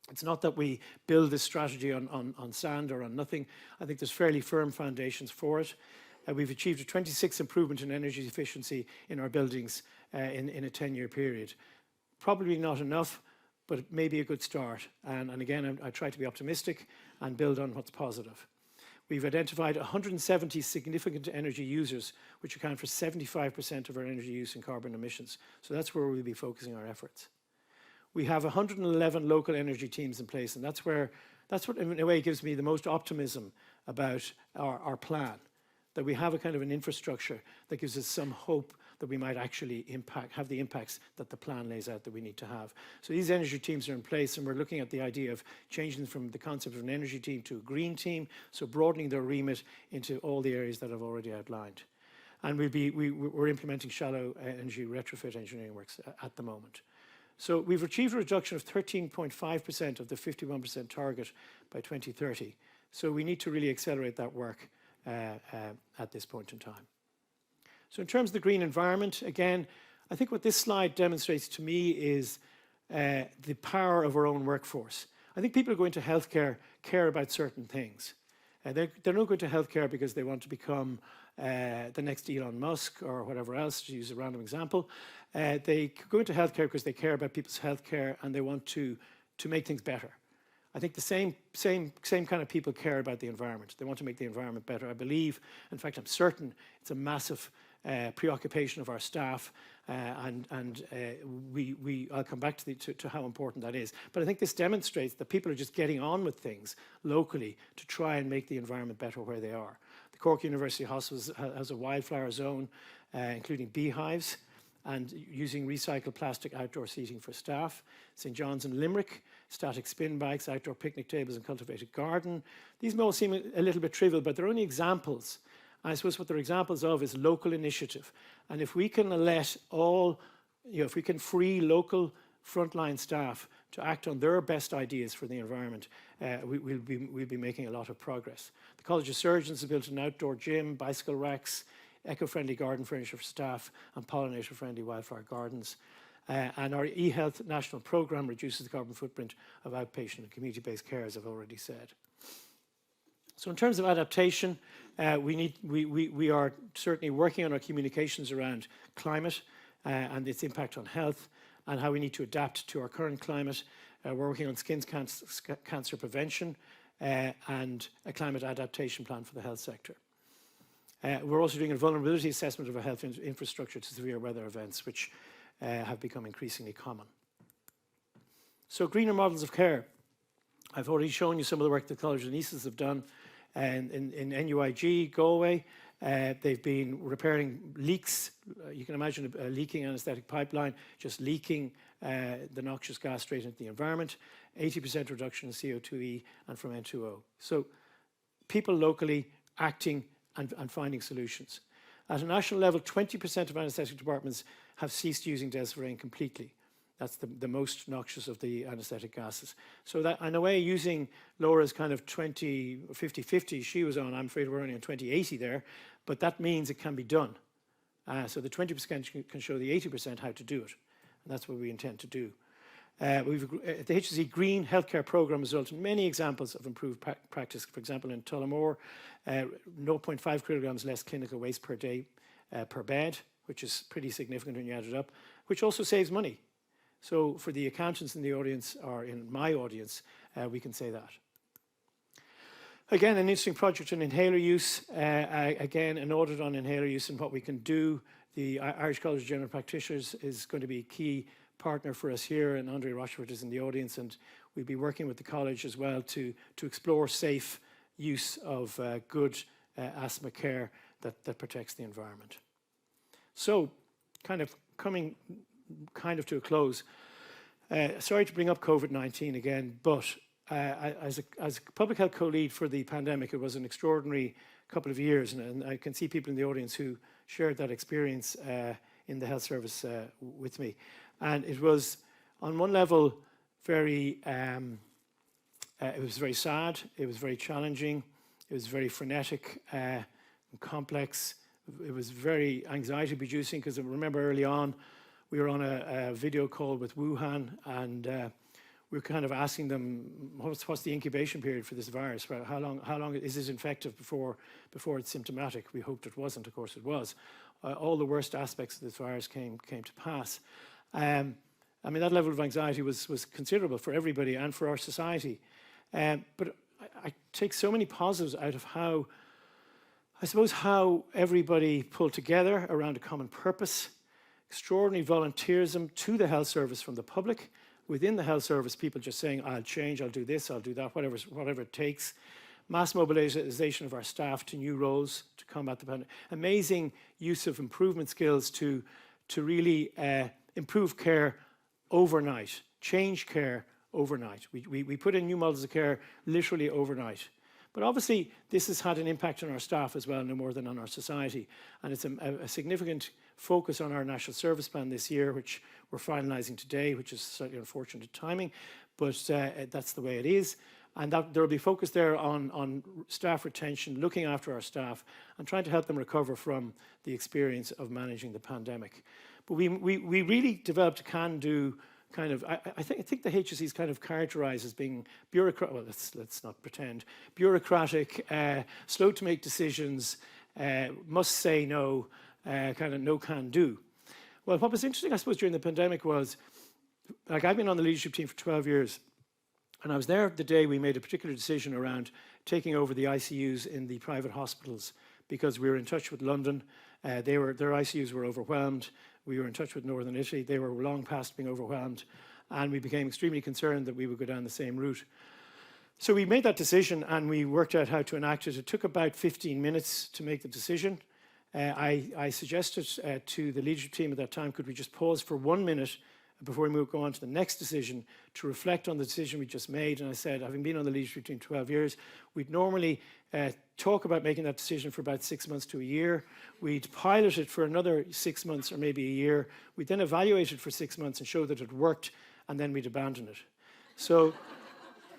It's not that we build this strategy on sand or on nothing. I think there's fairly firm foundations for it. We've achieved a 26% improvement in energy efficiency in our buildings in a 10-year period. Probably not enough, but it may be a good start. And again, I try to be optimistic and build on what's positive. We've identified 170 significant energy users, which account for 75% of our energy use and carbon emissions. So that's where we'll be focusing our efforts. We have 111 local energy teams in place, and that's what in a way gives me the most optimism about our plan. That we have a kind of an infrastructure that gives us some hope that we might actually have the impacts that the plan lays out that we need to have. So these energy teams are in place, and we're looking at the idea of changing from the concept of an energy team to a green team, so broadening their remit into all the areas that I've already outlined. And we're implementing shallow energy retrofit engineering works at the moment. So we've achieved a reduction of 13.5% of the 51% target by 2030. So we need to really accelerate that work at this point in time. So in terms of the green environment, again, I think what this slide demonstrates to me is the power of our own workforce. I think people who go into healthcare care about certain things. They're not going to healthcare because they want to become the next Elon Musk or whatever else, to use a random example. They go into healthcare because they care about people's healthcare and they want to make things better. I think the same kind of people care about the environment. They want to make the environment better. I believe, in fact, I'm certain it's a massive preoccupation of our staff, and I'll come back to how important that is. But I think this demonstrates that people are just getting on with things locally to try and make the environment better where they are. The Cork University Hospital has a wildflower zone, including beehives. and using recycled plastic outdoor seating for staff. St John's in Limerick, static spin bikes, outdoor picnic tables and cultivated garden. These may all seem a little bit trivial, but they're only examples. And I suppose what they're examples of is local initiative. And if we can let all, if we can free local frontline staff to act on their best ideas for the environment, we'll be making a lot of progress. The College of Surgeons has built an outdoor gym, bicycle racks, eco-friendly garden furniture for staff, and pollinator-friendly wildflower gardens. And our eHealth national programme reduces the carbon footprint of outpatient and community-based care, as I've already said. So in terms of adaptation, we are certainly working on our communications around climate and its impact on health, and how we need to adapt to our current climate. We're working on skin cancer prevention and a climate adaptation plan for the health sector. We're also doing a vulnerability assessment of our health infrastructure to severe weather events, which have become increasingly common. So greener models of care. I've already shown you some of the work the College of Anesthetists have done in NUIG, Galway. They've been repairing leaks. You can imagine a leaking anaesthetic pipeline, just leaking the noxious gas straight into the environment. 80% reduction in CO2e and from N2O. So people locally acting and finding solutions. At a national level, 20% of anaesthetic departments have ceased using desflurane completely. That's the most noxious of the anaesthetic gases. So that, in a way, using Laura's kind of 50-50 she was on, I'm afraid we're only on 20-80 there, but that means it can be done. So the 20% can show the 80% how to do it, and that's what we intend to do. The HSE Green Healthcare Programme resulted in many examples of improved practice. For example, in Tullamore, 0.5 kilograms less clinical waste per day per bed, which is pretty significant when you add it up, which also saves money. So for the accountants in the audience, or in my audience, we can say that. Again, an interesting project on inhaler use. Again, an audit on inhaler use and what we can do. The Irish College of General Practitioners is going to be a key partner for us here, and Andre Rochefort is in the audience, and we'll be working with the college as well to explore safe use of good asthma care that protects the environment. So, kind of coming to a close. Sorry to bring up COVID-19 again, but as a public health co-lead for the pandemic, it was an extraordinary couple of years, and I can see people in the audience who shared that experience in the health service with me. And it was, on one level, it was very sad, it was very challenging, it was very frenetic and complex. It was very anxiety-producing, because I remember early on, we were on a video call with Wuhan, and we were kind of asking them, what's the incubation period for this virus? How long is this infective before it's symptomatic? We hoped it wasn't, of course it was. All the worst aspects of this virus came to pass. I mean, that level of anxiety was considerable for everybody and for our society. But I take so many positives out of how everybody pulled together around a common purpose. Extraordinary volunteerism to the health service from the public. Within the health service, people just saying, I'll change, I'll do this, I'll do that, whatever it takes. Mass mobilization of our staff to new roles to combat the pandemic. Amazing use of improvement skills to really improve care overnight, change care overnight. We put in new models of care literally overnight. But obviously, this has had an impact on our staff as well, no more than on our society. And it's a significant focus on our National Service Plan this year, which we're finalising today, which is slightly unfortunate timing, but that's the way it is. And there will be focus there on staff retention, looking after our staff, and trying to help them recover from the experience of managing the pandemic. But we really developed a can-do kind of, I think the HSE is kind of characterised as being bureaucratic, well, let's not pretend, bureaucratic, slow to make decisions, must say no, kind of no can do. Well, what was interesting, I suppose, during the pandemic was, like, I've been on the leadership team for 12 years, and I was there the day we made a particular decision around taking over the ICUs in the private hospitals, because we were in touch with London. Their ICUs were overwhelmed. We were in touch with Northern Italy. They were long past being overwhelmed, and we became extremely concerned that we would go down the same route. So we made that decision, and we worked out how to enact it. It took about 15 minutes to make the decision. I suggested to the leadership team at that time, could we just pause for 1 minute before we go on to the next decision to reflect on the decision we just made. And I said, having been on the leadership team 12 years, we'd normally talk about making that decision for about 6 months to a year. We'd pilot it for another 6 months or maybe a year. We'd then evaluate it for 6 months and show that it worked, and then we'd abandon it. So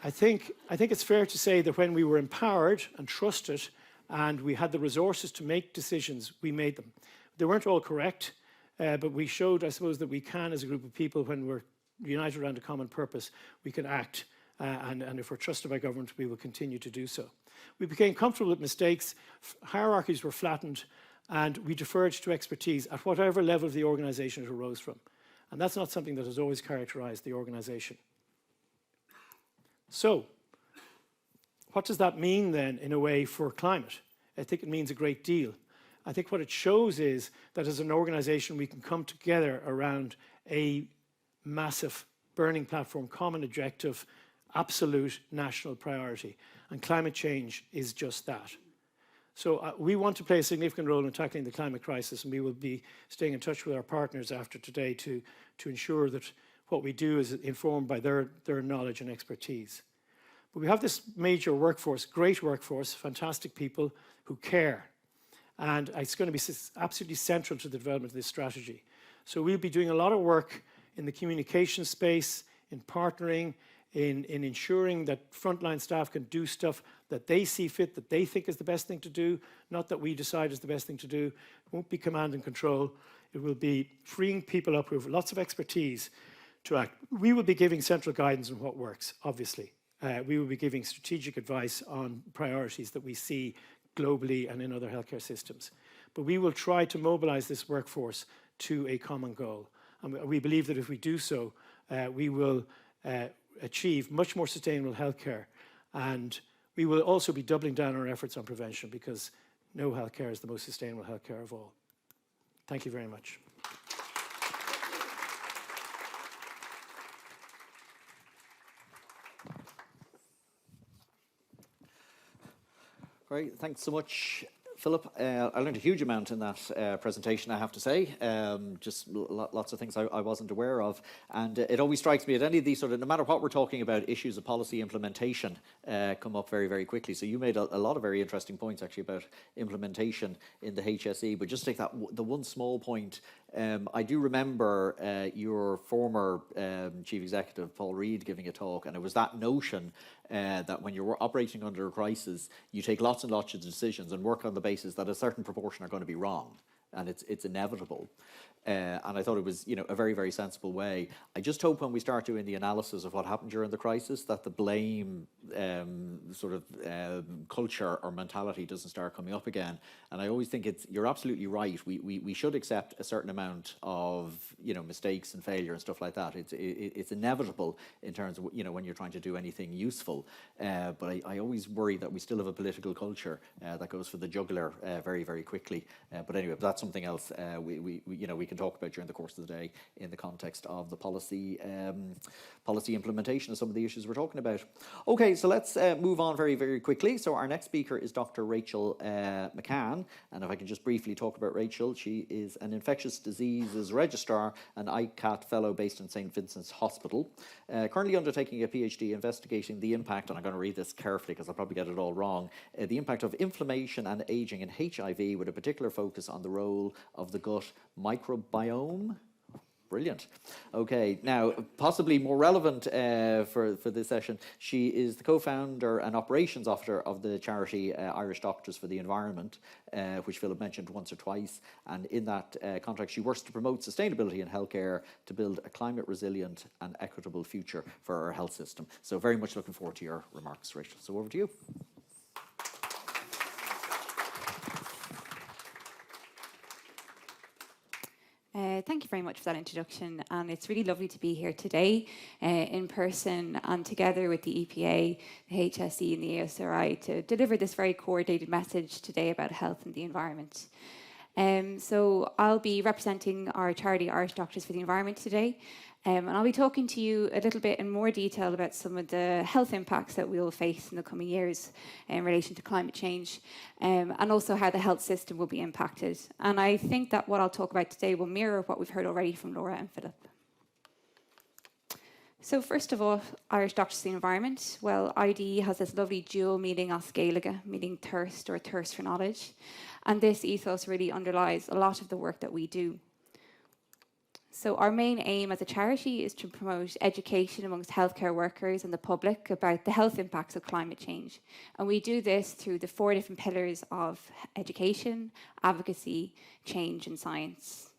I think it's fair to say that when we were empowered and trusted and we had the resources to make decisions, we made them. They weren't all correct, but we showed, I suppose, that we can, as a group of people, when we're united around a common purpose, we can act. And if we're trusted by government, we will continue to do so. We became comfortable with mistakes, hierarchies were flattened, and we deferred to expertise at whatever level of the organisation it arose from. And that's not something that has always characterised the organisation. So, what does that mean then, in a way, for climate? I think it means a great deal. I think what it shows is that as an organisation we can come together around a massive burning platform, common objective, absolute national priority. And climate change is just that. So we want to play a significant role in tackling the climate crisis, and we will be staying in touch with our partners after today to ensure that what we do is informed by their knowledge and expertise. But we have this major workforce, great workforce, fantastic people who care. And it's going to be absolutely central to the development of this strategy. So we'll be doing a lot of work in the communication space, in partnering, in ensuring that frontline staff can do stuff that they see fit, that they think is the best thing to do, not that we decide is the best thing to do. It won't be command and control. It will be freeing people up who have lots of expertise to act. We will be giving central guidance on what works, obviously. We will be giving strategic advice on priorities that we see globally and in other healthcare systems. But we will try to mobilize this workforce to a common goal. And we believe that if we do so, we will achieve much more sustainable healthcare. And we will also be doubling down our efforts on prevention, because no healthcare is the most sustainable healthcare of all. Thank you very much. Great, thanks so much, Philip. I learned a huge amount in that presentation, I have to say. Just lots of things I wasn't aware of. And it always strikes me at any of these no matter what we're talking about, issues of policy implementation come up very, very quickly. So you made a lot of very interesting points actually about implementation in the HSE. But just take that, the one small point, I do remember your former chief executive, Paul Reid, giving a talk, and it was that notion that when you're operating under a crisis, you take lots and lots of decisions and work on the basis that a certain proportion are going to be wrong, and it's inevitable. And I thought it was, a very, very sensible way. I just hope when we start doing the analysis of what happened during the crisis, that the blame culture or mentality doesn't start coming up again. And I always think you're absolutely right. We should accept a certain amount of, mistakes and failure and stuff like that. It's inevitable in terms of, when you're trying to do anything useful. But I always worry that we still have a political culture that goes for the jugular very, very quickly. But anyway, that's something else we can talk about during the course of the day in the context of the policy implementation of some of the issues we're talking about. Okay, so let's move on very, very quickly. So our next speaker is Dr. Rachel McCann, and if I can just briefly talk about Rachel, she is an infectious diseases registrar and ICAT fellow based in St. Vincent's Hospital, currently undertaking a PhD investigating the impact, and I'm going to read this carefully because I'll probably get it all wrong, the impact of inflammation and aging in HIV, with a particular focus on the role of the gut microbiome. Brilliant. Okay, now possibly more relevant for this session, she is the co-founder and operations officer of the charity Irish Doctors for the Environment, which Philip mentioned once or twice. And in that context, she works to promote sustainability in healthcare to build a climate resilient and equitable future for our health system. So very much looking forward to your remarks, Rachel. So over to you. Thank you very much for that introduction, and it's really lovely to be here today in person and together with the EPA, the HSE and the ESRI to deliver this very coordinated message today about health and the environment. So I'll be representing our charity Irish Doctors for the Environment today. And I'll be talking to you a little bit in more detail about some of the health impacts that we will face in the coming years in relation to climate change, and also how the health system will be impacted. And I think that what I'll talk about today will mirror what we've heard already from Laura and Philip. So first of all, Irish Doctors for the Environment. Well, IDE has this lovely dual meaning as Gaeilge, meaning thirst or thirst for knowledge. And this ethos really underlies a lot of the work that we do. So our main aim as a charity is to promote education amongst healthcare workers and the public about the health impacts of climate change. And we do this through the 4 different pillars of education, advocacy, change and science.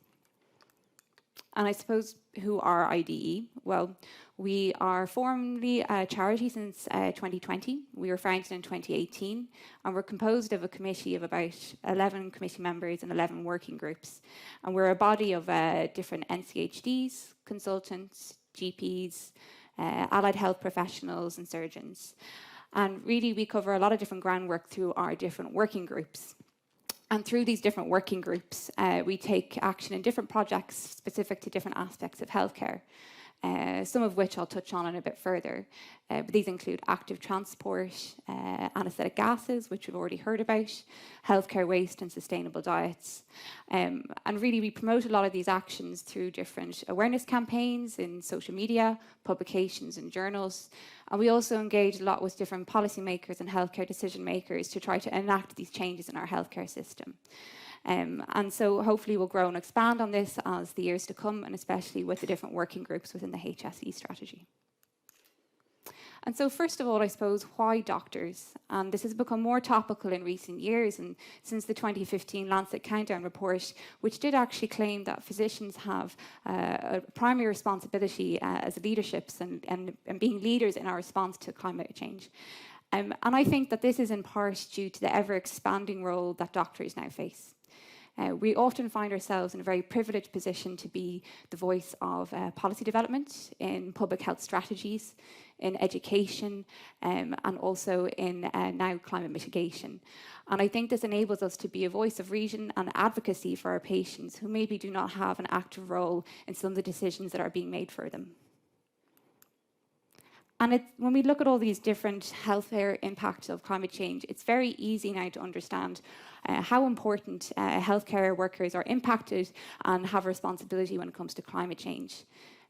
And I suppose, who are IDE? Well, we are formally a charity since 2020. We were founded in 2018, and we're composed of a committee of about 11 committee members and 11 working groups. And we're a body of different NCHDs, consultants, GPs, allied health professionals and surgeons. And really, we cover a lot of different groundwork through our different working groups. And through these different working groups, we take action in different projects specific to different aspects of healthcare, some of which I'll touch on a bit further. But these include active transport, anaesthetic gases, which we've already heard about, healthcare waste and sustainable diets. And really, we promote a lot of these actions through different awareness campaigns in social media, publications and journals. And we also engage a lot with different policymakers and healthcare decision makers to try to enact these changes in our healthcare system. And so hopefully we'll grow and expand on this as the years to come, and especially with the different working groups within the HSE strategy. And so first of all, I suppose, why doctors? And this has become more topical in recent years, and since the 2015 Lancet Countdown report, which did actually claim that physicians have a primary responsibility as leaderships and being leaders in our response to climate change. And I think that this is in part due to the ever-expanding role that doctors now face. We often find ourselves in a very privileged position to be the voice of policy development in public health strategies, in education, and also in now climate mitigation. And I think this enables us to be a voice of reason and advocacy for our patients who maybe do not have an active role in some of the decisions that are being made for them. And when we look at all these different healthcare impacts of climate change, it's very easy now to understand how important healthcare workers are impacted and have responsibility when it comes to climate change.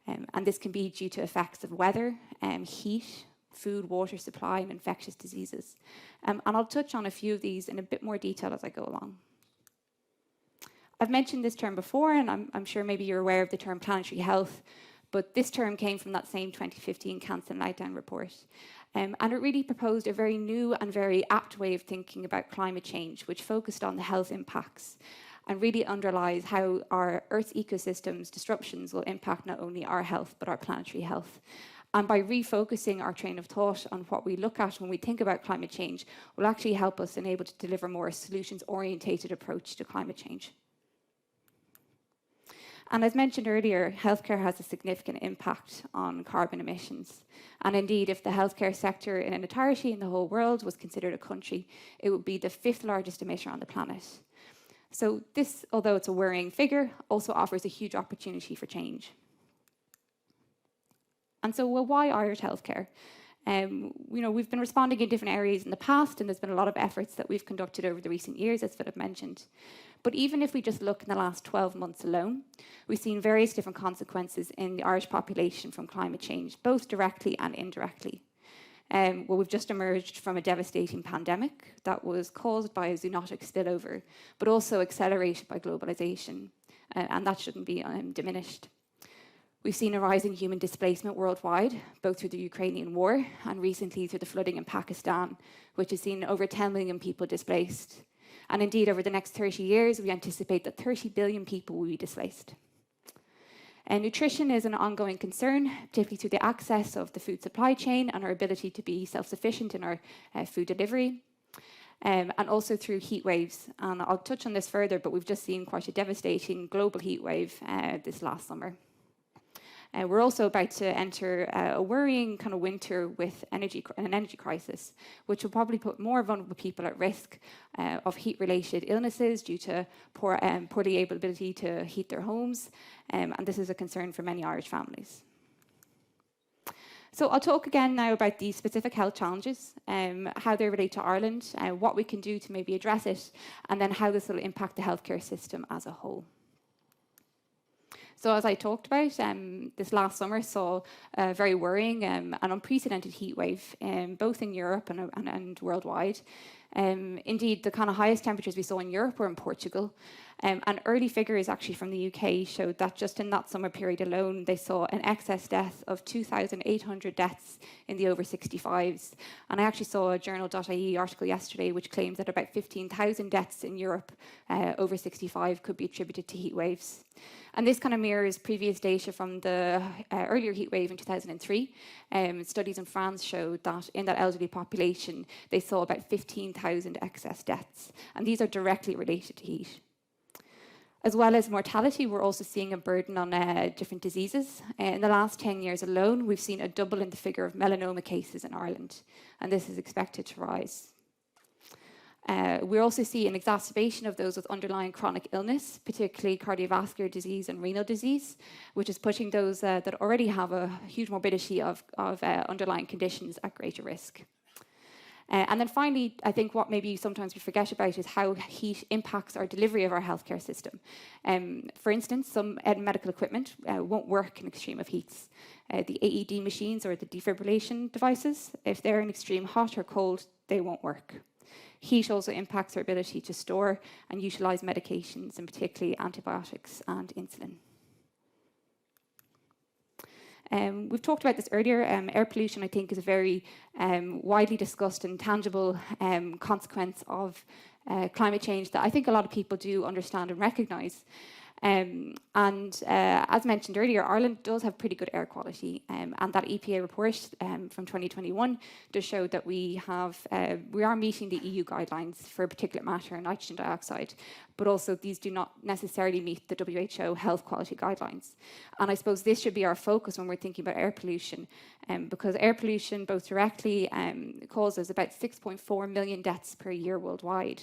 And this can be due to effects of weather, heat, food, water supply, and infectious diseases. And I'll touch on a few of these in a bit more detail as I go along. I've mentioned this term before, and I'm sure maybe you're aware of the term planetary health, but this term came from that same 2015 Cancer Countdown report. And it really proposed a very new and very apt way of thinking about climate change, which focused on the health impacts and really underlies how our Earth's ecosystems disruptions will impact not only our health, but our planetary health. And by refocusing our train of thought on what we look at when we think about climate change will actually help us enable to deliver more solutions-orientated approach to climate change. And as mentioned earlier, healthcare has a significant impact on carbon emissions. And indeed, if the healthcare sector in entirety in the whole world was considered a country, it would be the 5th largest emitter on the planet. So this, although it's a worrying figure, also offers a huge opportunity for change. And so, well, why Irish healthcare? We've been responding in different areas in the past, and there's been a lot of efforts that we've conducted over the recent years, as Philip mentioned. But even if we just look in the last 12 months alone, we've seen various different consequences in the Irish population from climate change, both directly and indirectly. We've just emerged from a devastating pandemic that was caused by a zoonotic spillover, but also accelerated by globalization, and that shouldn't be diminished. We've seen a rise in human displacement worldwide, both through the Ukrainian war and recently through the flooding in Pakistan, which has seen over 10 million people displaced. And indeed, over the next 30 years, we anticipate that 30 billion people will be displaced. And nutrition is an ongoing concern, particularly through the access of the food supply chain and our ability to be self-sufficient in our food delivery. And also through heat waves. And I'll touch on this further, but we've just seen quite a devastating global heat wave this last summer. We're also about to enter a worrying kind of winter with an energy crisis, which will probably put more vulnerable people at risk of heat-related illnesses due to poorly ability to heat their homes, and this is a concern for many Irish families. So I'll talk again now about the specific health challenges, how they relate to Ireland, what we can do to maybe address it, and then how this will impact the healthcare system as a whole. So as I talked about, this last summer saw a very worrying and unprecedented heat wave, both in Europe and worldwide. Indeed, the kind of highest temperatures we saw in Europe were in Portugal. And early figures actually from the UK showed that just in that summer period alone, they saw an excess death of 2,800 deaths in the over 65s. And I actually saw a journal.ie article yesterday which claims that about 15,000 deaths in Europe over 65 could be attributed to heat waves. And this kind of mirrors previous data from the earlier heat wave in 2003. Studies in France showed that in that elderly population, they saw about 15,000 excess deaths. And these are directly related to heat. As well as mortality, we're also seeing a burden on different diseases. In the last 10 years alone, we've seen a double in the figure of melanoma cases in Ireland, and this is expected to rise. We also see an exacerbation of those with underlying chronic illness, particularly cardiovascular disease and renal disease, which is putting those that already have a huge morbidity of underlying conditions at greater risk. And then finally, I think what maybe sometimes we forget about is how heat impacts our delivery of our healthcare system. For instance, some medical equipment won't work in extreme of heats. The AED machines or the defibrillation devices, if they're in extreme hot or cold, they won't work. Heat also impacts our ability to store and utilise medications, and particularly antibiotics and insulin. We've talked about this earlier. Air pollution, I think, is a very widely discussed and tangible consequence of climate change that I think a lot of people do understand and recognise. As mentioned earlier, Ireland does have pretty good air quality, and that EPA report from 2021 does show that we are meeting the EU guidelines for particulate matter and nitrogen dioxide, but also these do not necessarily meet the WHO health quality guidelines. And I suppose this should be our focus when we're thinking about air pollution, because air pollution both directly causes about 6.4 million deaths per year worldwide.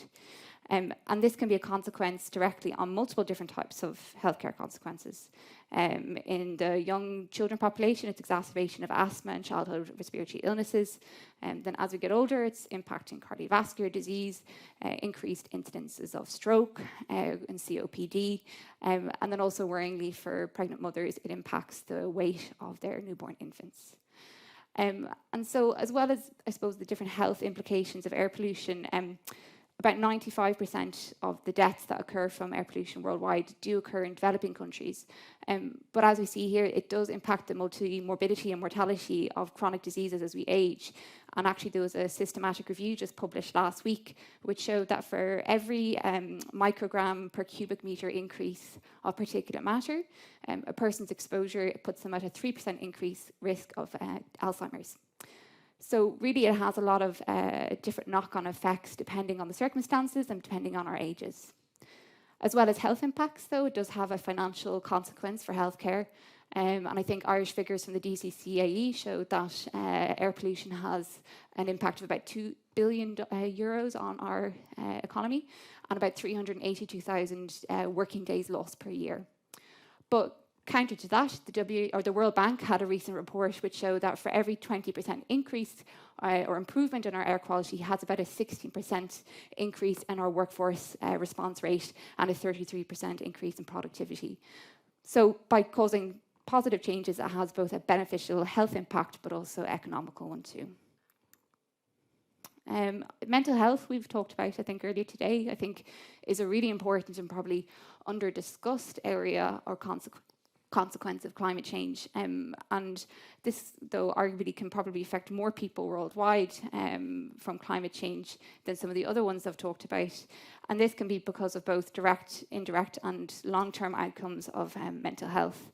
And this can be a consequence directly on multiple different types of healthcare consequences. In the young children population, it's exacerbation of asthma and childhood respiratory illnesses. Then as we get older, it's impacting cardiovascular disease, increased incidences of stroke and COPD. And then also worryingly for pregnant mothers, it impacts the weight of their newborn infants. And so as well as, I suppose, the different health implications of air pollution, about 95% of the deaths that occur from air pollution worldwide do occur in developing countries. But as we see here, it does impact the morbidity and mortality of chronic diseases as we age. And actually, there was a systematic review just published last week, which showed that for every microgram per cubic meter increase of particulate matter, a person's exposure puts them at a 3% increased risk of Alzheimer's. So really, it has a lot of different knock-on effects depending on the circumstances and depending on our ages. As well as health impacts, though, it does have a financial consequence for healthcare. And I think Irish figures from the DCCAE show that air pollution has an impact of about €2 billion on our economy and about 382,000 working days lost per year. But counter to that, the World Bank had a recent report which showed that for every 20% increase or improvement in our air quality has about a 16% increase in our workforce response rate and a 33% increase in productivity. So by causing positive changes, it has both a beneficial health impact but also economical one too. Mental health, we've talked about, I think, earlier today, I think is a really important and probably under-discussed area or consequence of climate change. And this, though, arguably can probably affect more people worldwide from climate change than some of the other ones I've talked about. And this can be because of both direct, indirect, and long-term outcomes of mental health.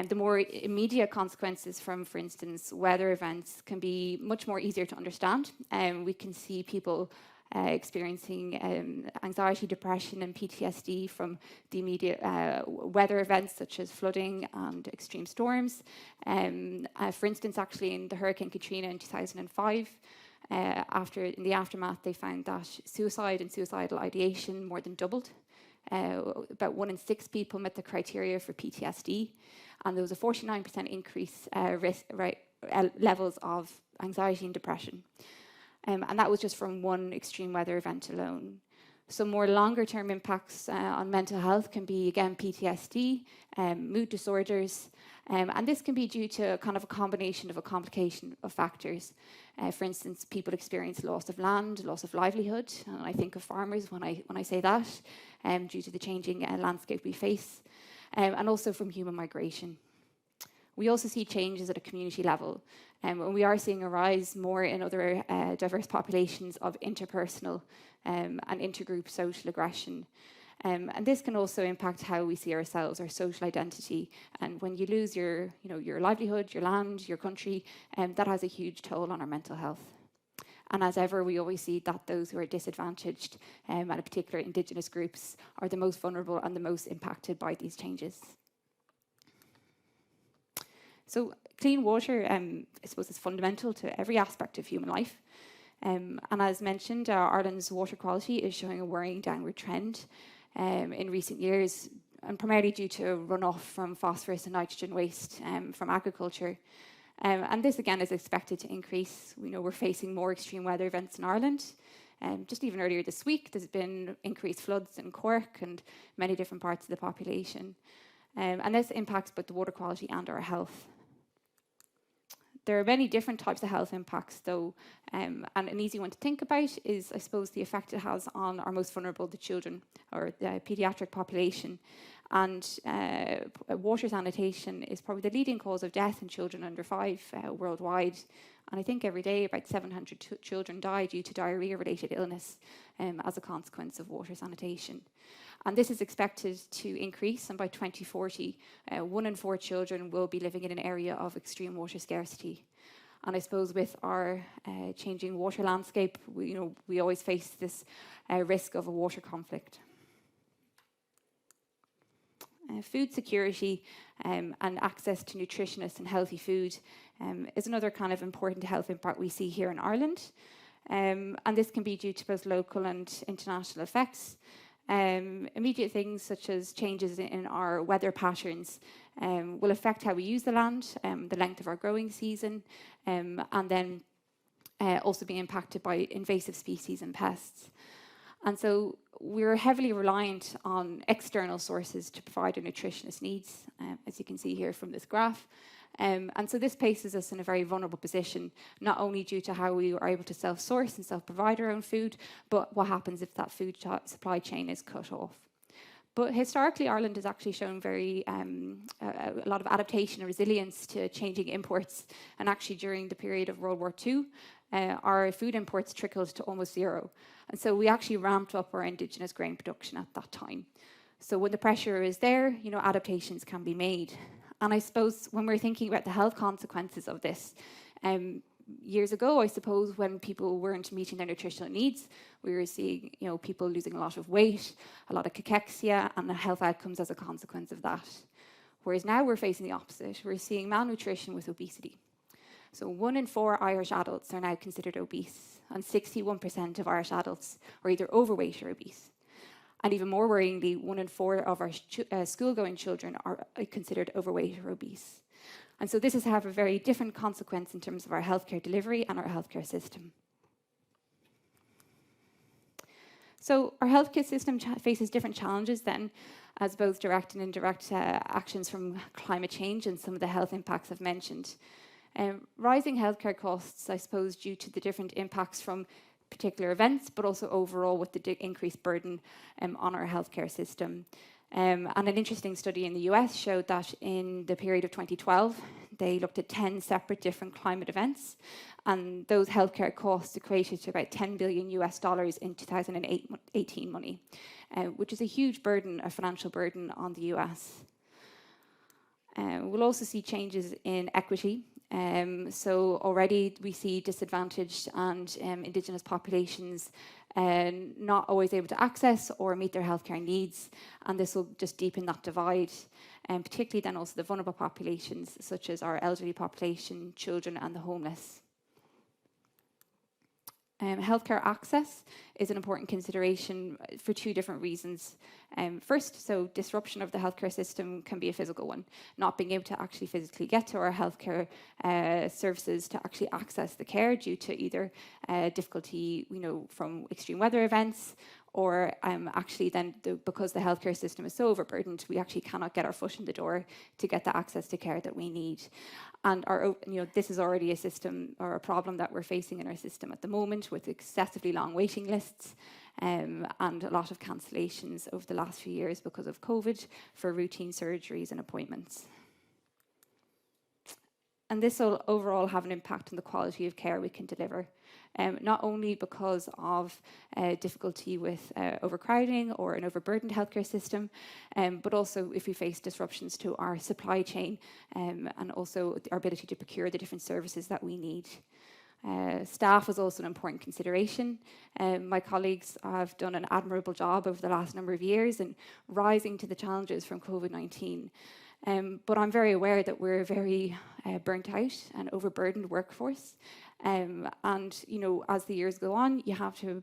The more immediate consequences from, for instance, weather events can be much more easier to understand. We can see people experiencing anxiety, depression, and PTSD from the immediate weather events such as flooding and extreme storms. For instance, actually in the Hurricane Katrina in 2005, in the aftermath, they found that suicide and suicidal ideation more than doubled. About 1 in 6 people met the criteria for PTSD, and there was a 49% increase levels of anxiety and depression. And that was just from one extreme weather event alone. Some more longer term impacts on mental health can be, again, PTSD, mood disorders, and this can be due to kind of a combination of a complication of factors. For instance, people experience loss of land, loss of livelihood, and I think of farmers when I say that, due to the changing landscape we face, and also from human migration. We also see changes at a community level, and we are seeing a rise more in other diverse populations of interpersonal and intergroup social aggression. And this can also impact how we see ourselves, our social identity. And when you lose your livelihood, your land, your country, that has a huge toll on our mental health. And as ever, we always see that those who are disadvantaged, and in particular Indigenous groups, are the most vulnerable and the most impacted by these changes. So clean water, I suppose, is fundamental to every aspect of human life. And as mentioned, Ireland's water quality is showing a worrying downward trend in recent years, and primarily due to runoff from phosphorus and nitrogen waste from agriculture. And this, again, is expected to increase. We know we're facing more extreme weather events in Ireland. Just even earlier this week, there's been increased floods in Cork and many different parts of the population. And this impacts both the water quality and our health. There are many different types of health impacts, though, and an easy one to think about is, I suppose, the effect it has on our most vulnerable, the children, or the paediatric population. And water sanitation is probably the leading cause of death in children under 5 worldwide. And I think every day about 700 children die due to diarrhea-related illness as a consequence of water sanitation. And this is expected to increase, and by 2040, 1 in 4 children will be living in an area of extreme water scarcity. And I suppose with our changing water landscape, we always face this risk of a water conflict. Food security and access to nutritious and healthy food is another kind of important health impact we see here in Ireland. And this can be due to both local and international effects. Immediate things such as changes in our weather patterns will affect how we use the land, the length of our growing season, and then also be impacted by invasive species and pests. And so we're heavily reliant on external sources to provide our nutritionist needs, as you can see here from this graph. And so this places us in a very vulnerable position, not only due to how we are able to self-source and self-provide our own food, but what happens if that food supply chain is cut off. But historically, Ireland has actually shown a lot of adaptation and resilience to changing imports. And actually, during the period of World War II, our food imports trickled to almost zero. And so we actually ramped up our Indigenous grain production at that time. So when the pressure is there, adaptations can be made. And I suppose when we're thinking about the health consequences of this, years ago, I suppose, when people weren't meeting their nutritional needs, we were seeing, people losing a lot of weight, a lot of cachexia, and the health outcomes as a consequence of that. Whereas now we're facing the opposite. We're seeing malnutrition with obesity. So 1 in 4 Irish adults are now considered obese, and 61% of Irish adults are either overweight or obese. And even more worryingly, 1 in 4 of our school-going children are considered overweight or obese. And so this has had a very different consequence in terms of our healthcare delivery and our healthcare system. So our healthcare system faces different challenges then, as both direct and indirect actions from climate change and some of the health impacts I've mentioned. Rising healthcare costs, I suppose, due to the different impacts from particular events, but also overall with the increased burden on our healthcare system. And an interesting study in the US showed that in the period of 2012, they looked at 10 separate different climate events, and those healthcare costs equated to about $10 billion in 2018 money, which is a huge burden, a financial burden on the US. We'll also see changes in equity. So already we see disadvantaged and Indigenous populations not always able to access or meet their healthcare needs, and this will just deepen that divide, and particularly then also the vulnerable populations such as our elderly population, children and the homeless. Healthcare access is an important consideration for two different reasons. First, so disruption of the healthcare system can be a physical one, not being able to actually physically get to our healthcare services to actually access the care due to either difficulty, from extreme weather events, or actually then because the healthcare system is so overburdened, we actually cannot get our foot in the door to get the access to care that we need. And this is already a system or a problem that we're facing in our system at the moment, with excessively long waiting lists and a lot of cancellations over the last few years because of COVID for routine surgeries and appointments. And this will overall have an impact on the quality of care we can deliver, not only because of difficulty with overcrowding or an overburdened healthcare system, but also if we face disruptions to our supply chain and also our ability to procure the different services that we need. Staff is also an important consideration. My colleagues have done an admirable job over the last number of years in rising to the challenges from COVID-19. But I'm very aware that we're a very burnt out and overburdened workforce. And, as the years go on, you have to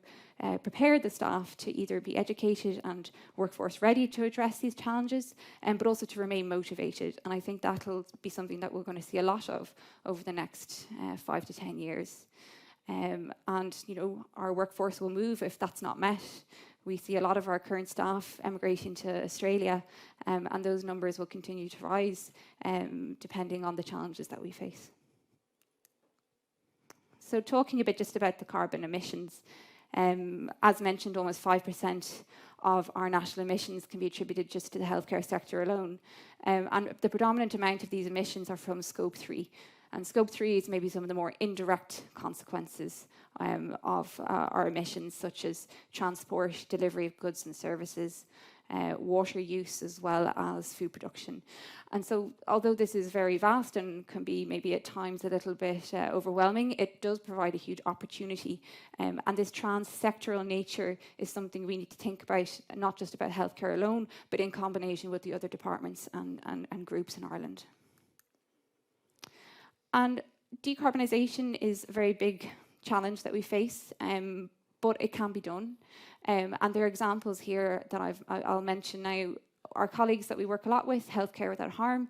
prepare the staff to either be educated and workforce ready to address these challenges, but also to remain motivated. And I think that'll be something that we're going to see a lot of over the next 5 to 10 years. Our workforce will move if that's not met. We see a lot of our current staff emigrating to Australia, and those numbers will continue to rise depending on the challenges that we face. So talking a bit just about the carbon emissions, as mentioned, almost 5% of our national emissions can be attributed just to the healthcare sector alone. And the predominant amount of these emissions are from Scope 3. And Scope 3 is maybe some of the more indirect consequences of our emissions, such as transport, delivery of goods and services, water use, as well as food production. And so, although this is very vast and can be maybe at times a little bit overwhelming, it does provide a huge opportunity. And this trans-sectoral nature is something we need to think about, not just about healthcare alone, but in combination with the other departments and groups in Ireland. And decarbonisation is a very big challenge that we face, but it can be done. And there are examples here that I'll mention now. Our colleagues that we work a lot with, Healthcare Without Harm,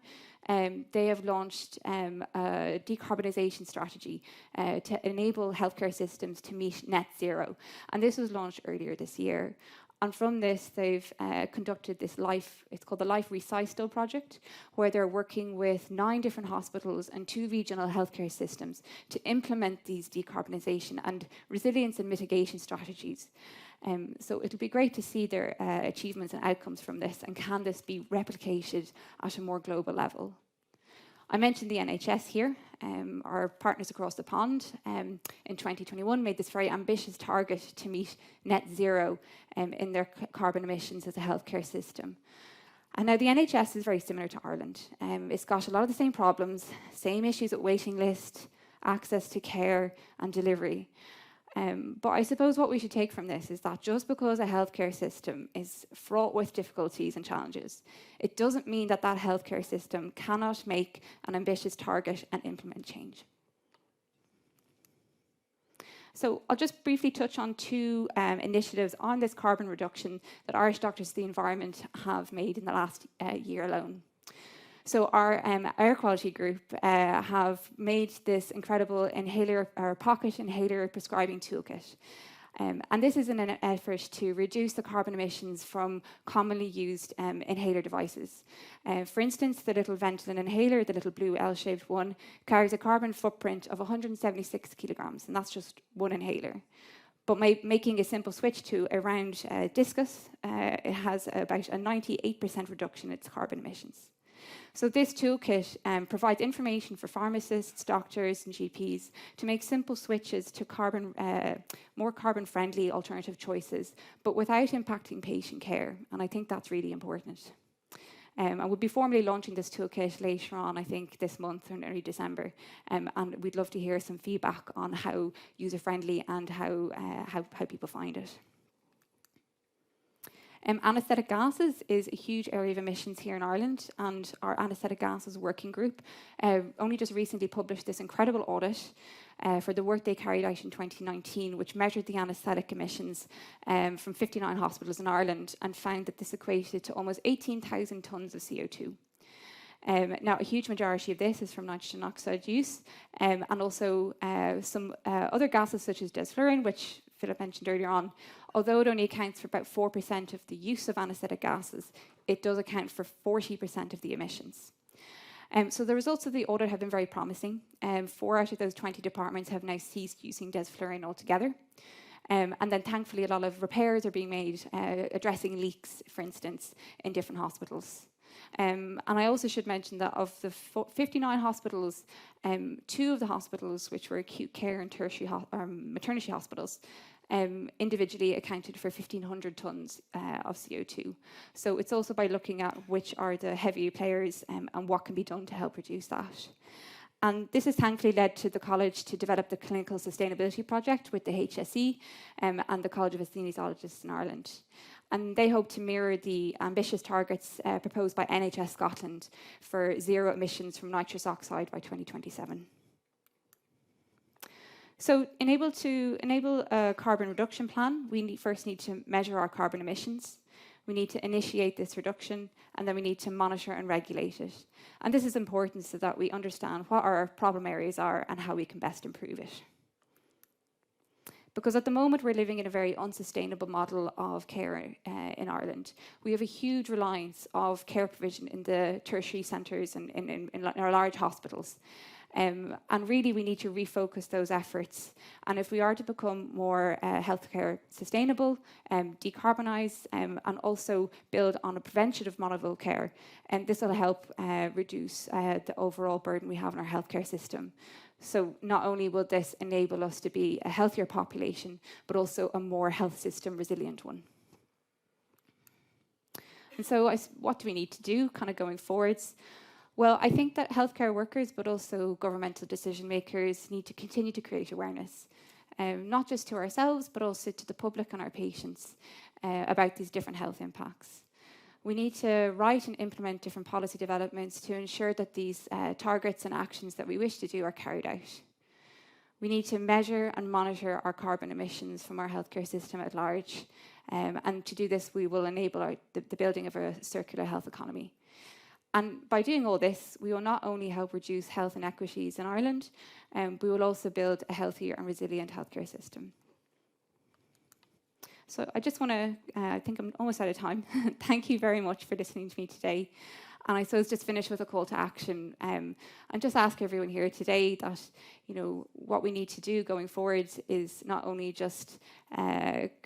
they have launched a decarbonisation strategy to enable healthcare systems to meet net zero. And this was launched earlier this year. And from this, they've conducted this it's called the Life Recycle project, where they're working with 9 different hospitals and 2 regional healthcare systems to implement these decarbonisation and resilience and mitigation strategies. So it'll be great to see their achievements and outcomes from this, and can this be replicated at a more global level. I mentioned the NHS here. Our partners across the pond in 2021 made this very ambitious target to meet net zero in their carbon emissions as a healthcare system. And now the NHS is very similar to Ireland. It's got a lot of the same problems, same issues at waiting list, access to care and delivery. But I suppose what we should take from this is that just because a healthcare system is fraught with difficulties and challenges, it doesn't mean that that healthcare system cannot make an ambitious target and implement change. So I'll just briefly touch on 2 initiatives on this carbon reduction that Irish Doctors for the Environment have made in the last year alone. So our air quality group have made this incredible pocket inhaler prescribing toolkit. And this is in an effort to reduce the carbon emissions from commonly used inhaler devices. For instance, the little Ventolin inhaler, the little blue L-shaped one, carries a carbon footprint of 176 kilograms, and that's just one inhaler. But making a simple switch to a round discus, it has about a 98% reduction in its carbon emissions. So this toolkit provides information for pharmacists, doctors and GPs to make simple switches to more carbon-friendly alternative choices, but without impacting patient care. And I think that's really important. And we'll be formally launching this toolkit later on, I think, this month or in early December. And we'd love to hear some feedback on how user-friendly and how people find it. Anaesthetic gases is a huge area of emissions here in Ireland, and our anaesthetic gases working group only just recently published this incredible audit for the work they carried out in 2019, which measured the anaesthetic emissions from 59 hospitals in Ireland and found that this equated to almost 18,000 tonnes of CO2. Now, a huge majority of this is from nitrogen oxide use, and also some other gases such as desflurane, which Philip mentioned earlier on. Although it only accounts for about 4% of the use of anaesthetic gases, it does account for 40% of the emissions. So the results of the audit have been very promising. 4 out of those 20 departments have now ceased using desflurane altogether. And then thankfully a lot of repairs are being made, addressing leaks, for instance, in different hospitals. And I also should mention that of the 59 hospitals, 2 of the hospitals, which were acute care and tertiary maternity hospitals, individually accounted for 1,500 tonnes of CO2. So it's also by looking at which are the heavier players and what can be done to help reduce that. And this has thankfully led to the college to develop the Clinical Sustainability Project with the HSE and the College of Anaesthesiologists in Ireland. And they hope to mirror the ambitious targets proposed by NHS Scotland for zero emissions from nitrous oxide by 2027. So to enable a carbon reduction plan, we first need to measure our carbon emissions. We need to initiate this reduction, and then we need to monitor and regulate it. And this is important so that we understand what our problem areas are and how we can best improve it. Because at the moment we're living in a very unsustainable model of care in Ireland. We have a huge reliance of care provision in the tertiary centres and in our large hospitals. And really we need to refocus those efforts. And if we are to become more healthcare sustainable, decarbonise, and also build on a preventative model of care, this will help reduce the overall burden we have in our healthcare system. So not only will this enable us to be a healthier population, but also a more health system resilient one. And so what do we need to do kind of going forwards? Well, I think that healthcare workers, but also governmental decision makers need to continue to create awareness, not just to ourselves, but also to the public and our patients about these different health impacts. We need to write and implement different policy developments to ensure that these targets and actions that we wish to do are carried out. We need to measure and monitor our carbon emissions from our healthcare system at large. And to do this, we will enable the building of a circular health economy. And by doing all this, we will not only help reduce health inequities in Ireland, we will also build a healthier and resilient healthcare system. So I just want to, I think I'm almost out of time. Thank you very much for listening to me today. And I suppose just finish with a call to action and just ask everyone here today that, you know, what we need to do going forward is not only just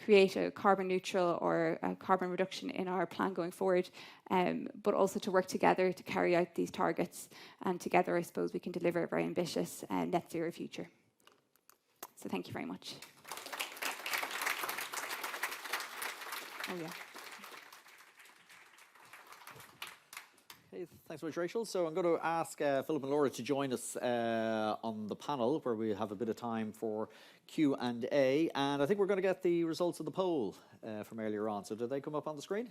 create a carbon neutral or a carbon reduction in our plan going forward, but also to work together to carry out these targets. And together, I suppose, we can deliver a very ambitious net zero future. So thank you very much. Oh, yeah. Okay, thanks so much, Rachel. So I'm going to ask Philip and Laura to join us on the panel where we have a bit of time for Q&A. And I think we're going to get the results of the poll from earlier on. So did they come up on the screen?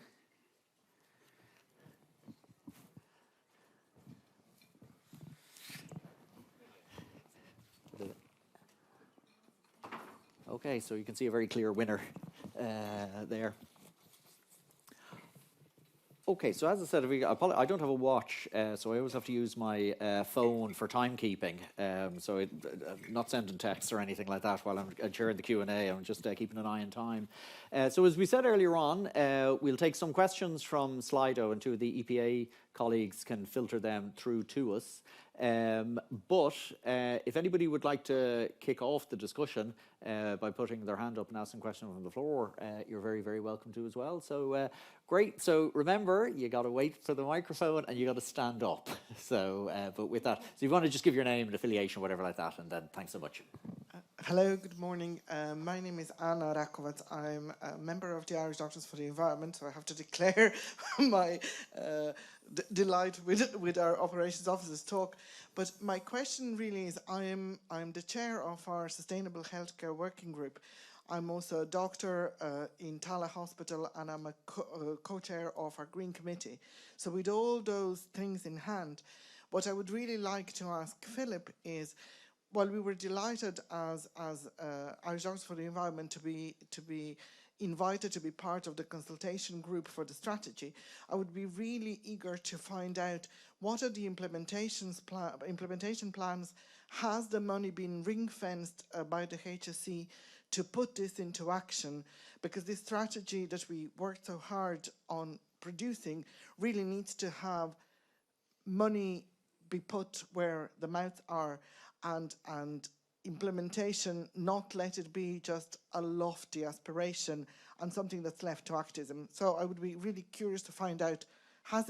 Okay, so you can see a very clear winner there. Okay, so as I said, I don't have a watch, so I always have to use my phone for timekeeping. So I'm not sending texts or anything like that while I'm chairing the Q&A. I'm just keeping an eye on time. So as we said earlier on, we'll take some questions from Slido, and two of the EPA colleagues can filter them through to us. But if anybody would like to kick off the discussion by putting their hand up and asking questions from the floor, you're very, very welcome to as well. So great. So remember, you got to wait for the microphone and you got to stand up. So, but with that, so you want to just give your name and affiliation, whatever like that, and then thanks so much. Hello, good morning. My name is Anna Rakovac. I'm a member of the Irish Doctors for the Environment, so I have to declare my delight with our operations officer's talk. But my question really is, I'm the chair of our Sustainable Healthcare Working Group. I'm also a doctor in Tala Hospital, and I'm a co-chair of our Green Committee. So with all those things in hand, what I would really like to ask Philip is, well, we were delighted as Irish Doctors for the Environment to be invited to be part of the consultation group for the strategy. I would be really eager to find out what are the implementation plans. Has the money been ring-fenced by the HSE to put this into action? Because this strategy that we worked so hard on producing really needs to have money be put where the mouths are, and implementation, not let it be just a lofty aspiration and something that's left to activism. So I would be really curious to find out, how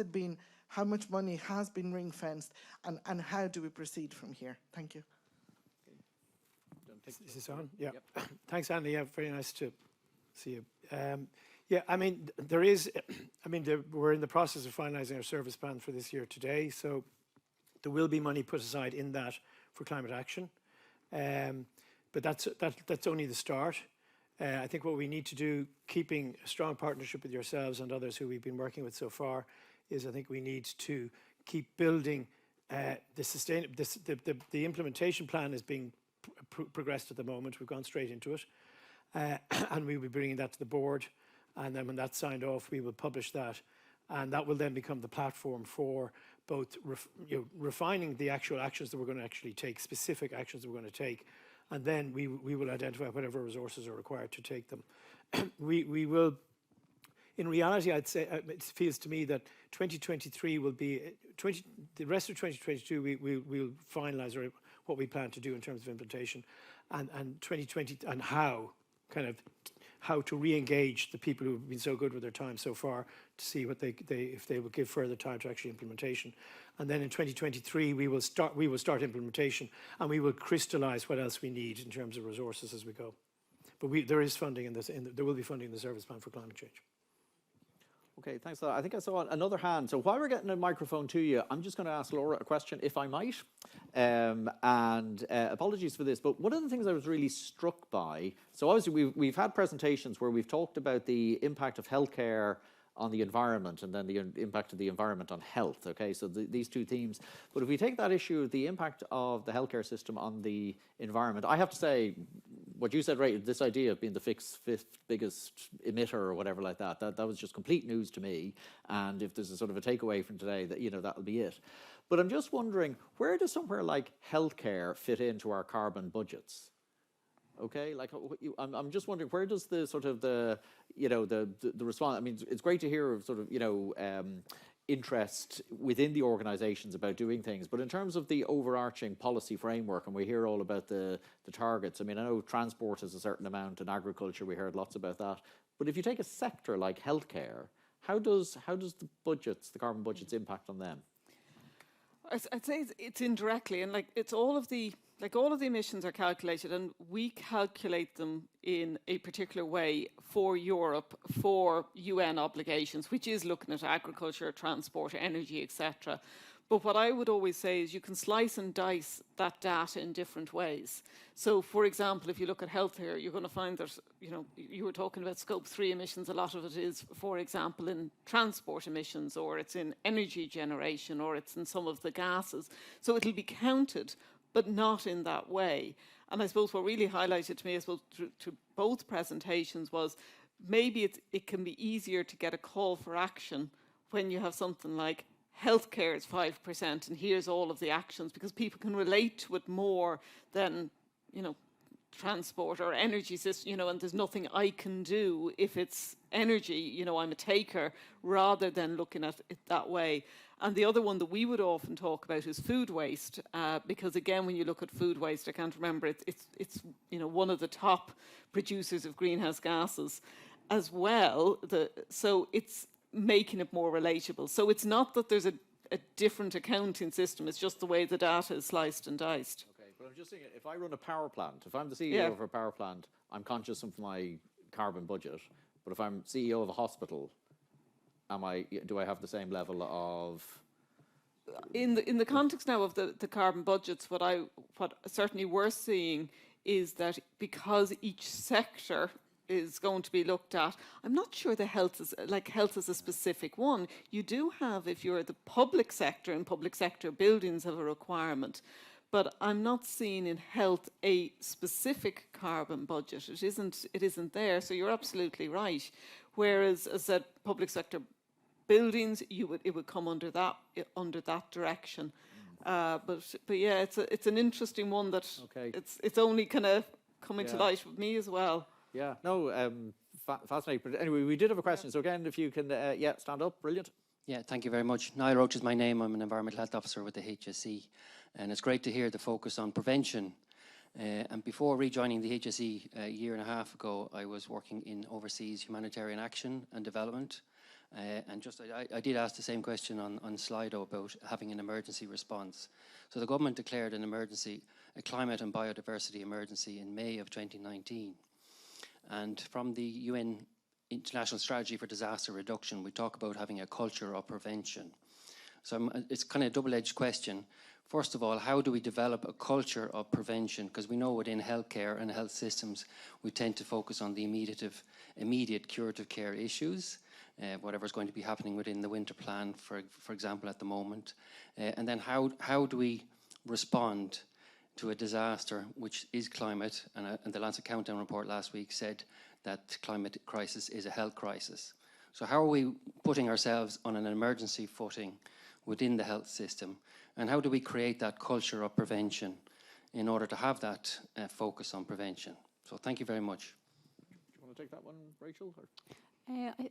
much money has been ring-fenced, and how do we proceed from here? Thank you. Is this on? Yeah. Yep. Thanks, Andy. Yeah, very nice to see you. Yeah, I mean, we're in the process of finalising our service plan for this year today, so there will be money put aside in that for climate action, but that's only the start. I think what we need to do, keeping a strong partnership with yourselves and others who we've been working with so far, is I think we need to keep building the implementation plan is being progressed at the moment. We've gone straight into it, and we'll be bringing that to the board, and then when that's signed off, we will publish that, and that will then become the platform for both refining the actual actions that we're going to actually take, specific actions that we're going to take, and then we will identify whatever resources are required to take them. we will, in reality, I'd say, it feels to me that 2023 will be, the rest of 2022 we'll finalise what we plan to do in terms of implementation, and 2020, and how to re-engage the people who've been so good with their time so far, to see what if they will give further time to actually implementation. And then in 2023 we will start implementation, and we will crystallise what else we need in terms of resources as we go. But there is funding in this. There will be funding in the service plan for climate change. Okay, thanks for that. I think I saw another hand. So while we're getting a microphone to you, I'm just going to ask Laura a question, if I might. Apologies for this, but one of the things I was really struck by, so obviously we've had presentations where we've talked about the impact of healthcare on the environment, and then the impact of the environment on health, okay? So these two themes. But if we take that issue, the impact of the healthcare system on the environment, I have to say, what you said, right, this idea of being the fifth biggest emitter or whatever like that, that was just complete news to me. And if there's a sort of a takeaway from today, that, that'll be it. But I'm just wondering, where does somewhere like healthcare fit into our carbon budgets? Okay, like I'm just wondering, where does the sort of the response? I mean, it's great to hear of sort of interest within the organisations about doing things, but in terms of the overarching policy framework, and we hear all about the targets. I mean, I know transport is a certain amount, and agriculture, we heard lots about that. But if you take a sector like healthcare, how does the carbon budgets impact on them? I'd say it's indirectly, and it's all of the emissions are calculated, and we calculate them in a particular way for Europe, for UN obligations, which is looking at agriculture, transport, energy, etc. But what I would always say is you can slice and dice that data in different ways. So, for example, if you look at healthcare, you're going to find that, you were talking about scope 3 emissions. A lot of it is, for example, in transport emissions, or it's in energy generation, or it's in some of the gases. So it'll be counted, but not in that way. And I suppose what really highlighted to me, I suppose, to both presentations was maybe it can be easier to get a call for action when you have something like healthcare is 5%, and here's all of the actions, because people can relate to it more than, transport or energy system, and there's nothing I can do if it's energy, I'm a taker, rather than looking at it that way. And the other one that we would often talk about is food waste, because again, when you look at food waste, I can't remember, it's one of the top producers of greenhouse gases as well. So it's making it more relatable. So it's not that there's a different accounting system, it's just the way the data is sliced and diced. Okay, but But I'm just thinking, if I run a power plant, if I'm the CEO Yeah. of a power plant, I'm conscious of my carbon budget. But if I'm CEO of a hospital, do I have the same level of? In the context now of the carbon budgets, what certainly we're seeing is that because each sector is going to be looked at, I'm not sure the health is a specific one. You do have, if you're the public sector, and public sector buildings have a requirement, but I'm not seeing in health a specific carbon budget. It isn't there. So you're absolutely right. Whereas, as I said, public sector buildings, it would come under that direction. But yeah, it's an interesting one that it's only kind of coming to light with me as well. Yeah, no, fascinating. But anyway, we did have a question. So again, if you can, stand up, brilliant. Yeah, thank you very much. Niall Roach is my name. I'm an environmental health officer with the HSE, and it's great to hear the focus on prevention. And before rejoining the HSE a year and a half ago, I was working in overseas humanitarian action and development. And I did ask the same question on Slido about having an emergency response. So the government declared an emergency, a climate and biodiversity emergency in May of 2019. And from the UN International Strategy for Disaster Reduction, we talk about having a culture of prevention. So it's kind of a double-edged question. First of all, how do we develop a culture of prevention? Because we know within healthcare and health systems, we tend to focus on the immediate curative care issues, whatever's going to be happening within the winter plan, for example, at the moment. And then how do we respond to a disaster, which is climate? And the Lancet Countdown report last week said that climate crisis is a health crisis. So how are we putting ourselves on an emergency footing within the health system? And how do we create that culture of prevention in order to have that focus on prevention? So thank you very much. Do you want to take that one, Rachel?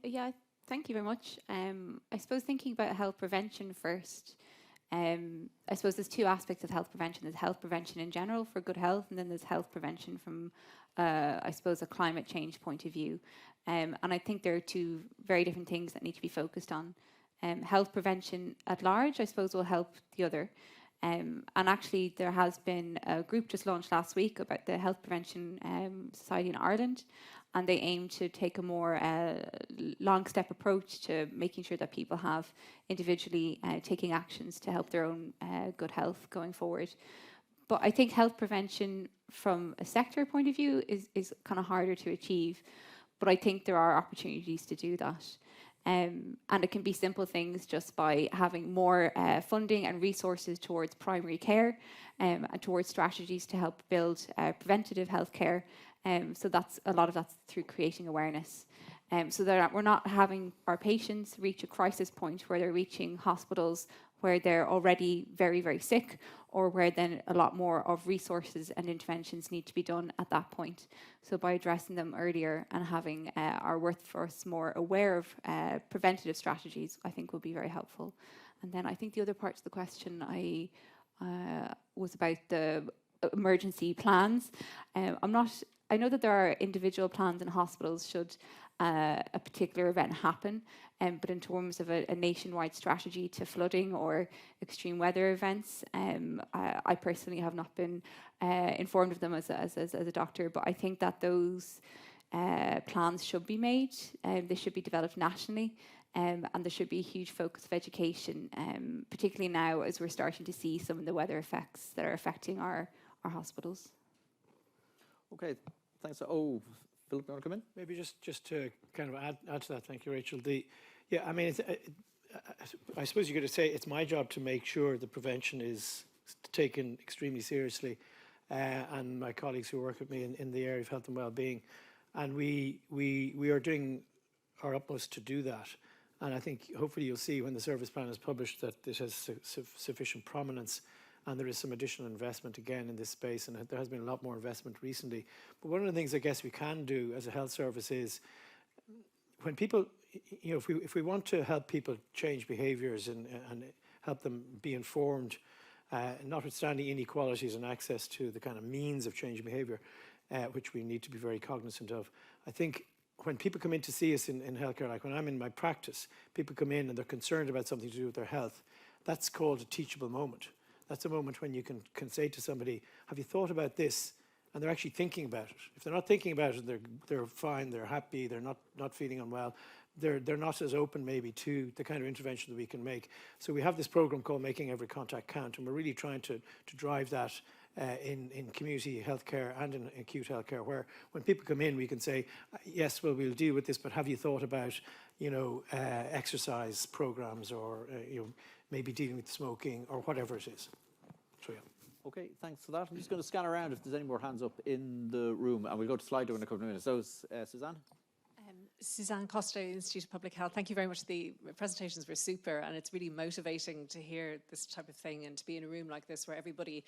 Yeah, thank you very much. I suppose thinking about health prevention first, I suppose there's two aspects of health prevention. There's health prevention in general for good health, and then there's health prevention from, I suppose, a climate change point of view. And I think there are two very different things that need to be focused on. Health prevention at large, I suppose, will help the other. And actually, there has been a group just launched last week about the Health Prevention Society in Ireland, and they aim to take a more long step approach to making sure that people have individually taking actions to help their own good health going forward. But I think health prevention from a sector point of view is kind of harder to achieve, but I think there are opportunities to do that. And it can be simple things just by having more funding and resources towards primary care and towards strategies to help build preventative healthcare. So a lot of that's through creating awareness. So that we're not having our patients reach a crisis point where they're reaching hospitals where they're already very, very sick, or where then a lot more of resources and interventions need to be done at that point. So by addressing them earlier and having our workforce more aware of preventative strategies, I think will be very helpful. And then I think the other part of the question was about the emergency plans. I know that there are individual plans in hospitals should a particular event happen, but in terms of a nationwide strategy to flooding or extreme weather events, I personally have not been informed of them as a doctor, but I think that those plans should be made, they should be developed nationally, and there should be a huge focus of education, particularly now as we're starting to see some of the weather effects that are affecting our hospitals. Okay, thanks. Oh, Philip, you want to come in? Maybe just to kind of add to that, thank you, Rachel. I suppose you could say it's my job to make sure the prevention is taken extremely seriously, and my colleagues who work with me in the area of health and well-being, and we are doing our utmost to do that. And I think hopefully you'll see when the service plan is published that this has sufficient prominence. And there is some additional investment again in this space, and there has been a lot more investment recently. But one of the things I guess we can do as a health service is when people, if we want to help people change behaviours and help them be informed, notwithstanding inequalities and access to the kind of means of changing behaviour, which we need to be very cognizant of. I think when people come in to see us in healthcare, like when I'm in my practice, people come in and they're concerned about something to do with their health. That's called a teachable moment. That's a moment when you can say to somebody, have you thought about this? And they're actually thinking about it. If they're not thinking about it, they're fine, they're happy, they're not feeling unwell. They're not as open maybe to the kind of intervention that we can make. So we have this program called Making Every Contact Count, and we're really trying to drive that in community healthcare and in acute healthcare, where when people come in, we can say, yes, well, we'll deal with this, but have you thought about, exercise programs, or maybe dealing with smoking, or whatever it is. So yeah. Okay, thanks for that. I'm just going to scan around if there's any more hands up in the room, and we'll go to Slido in a couple of minutes. So, Suzanne? Suzanne Costa, Institute of Public Health. Thank you very much. The presentations were super, and it's really motivating to hear this type of thing and to be in a room like this where everybody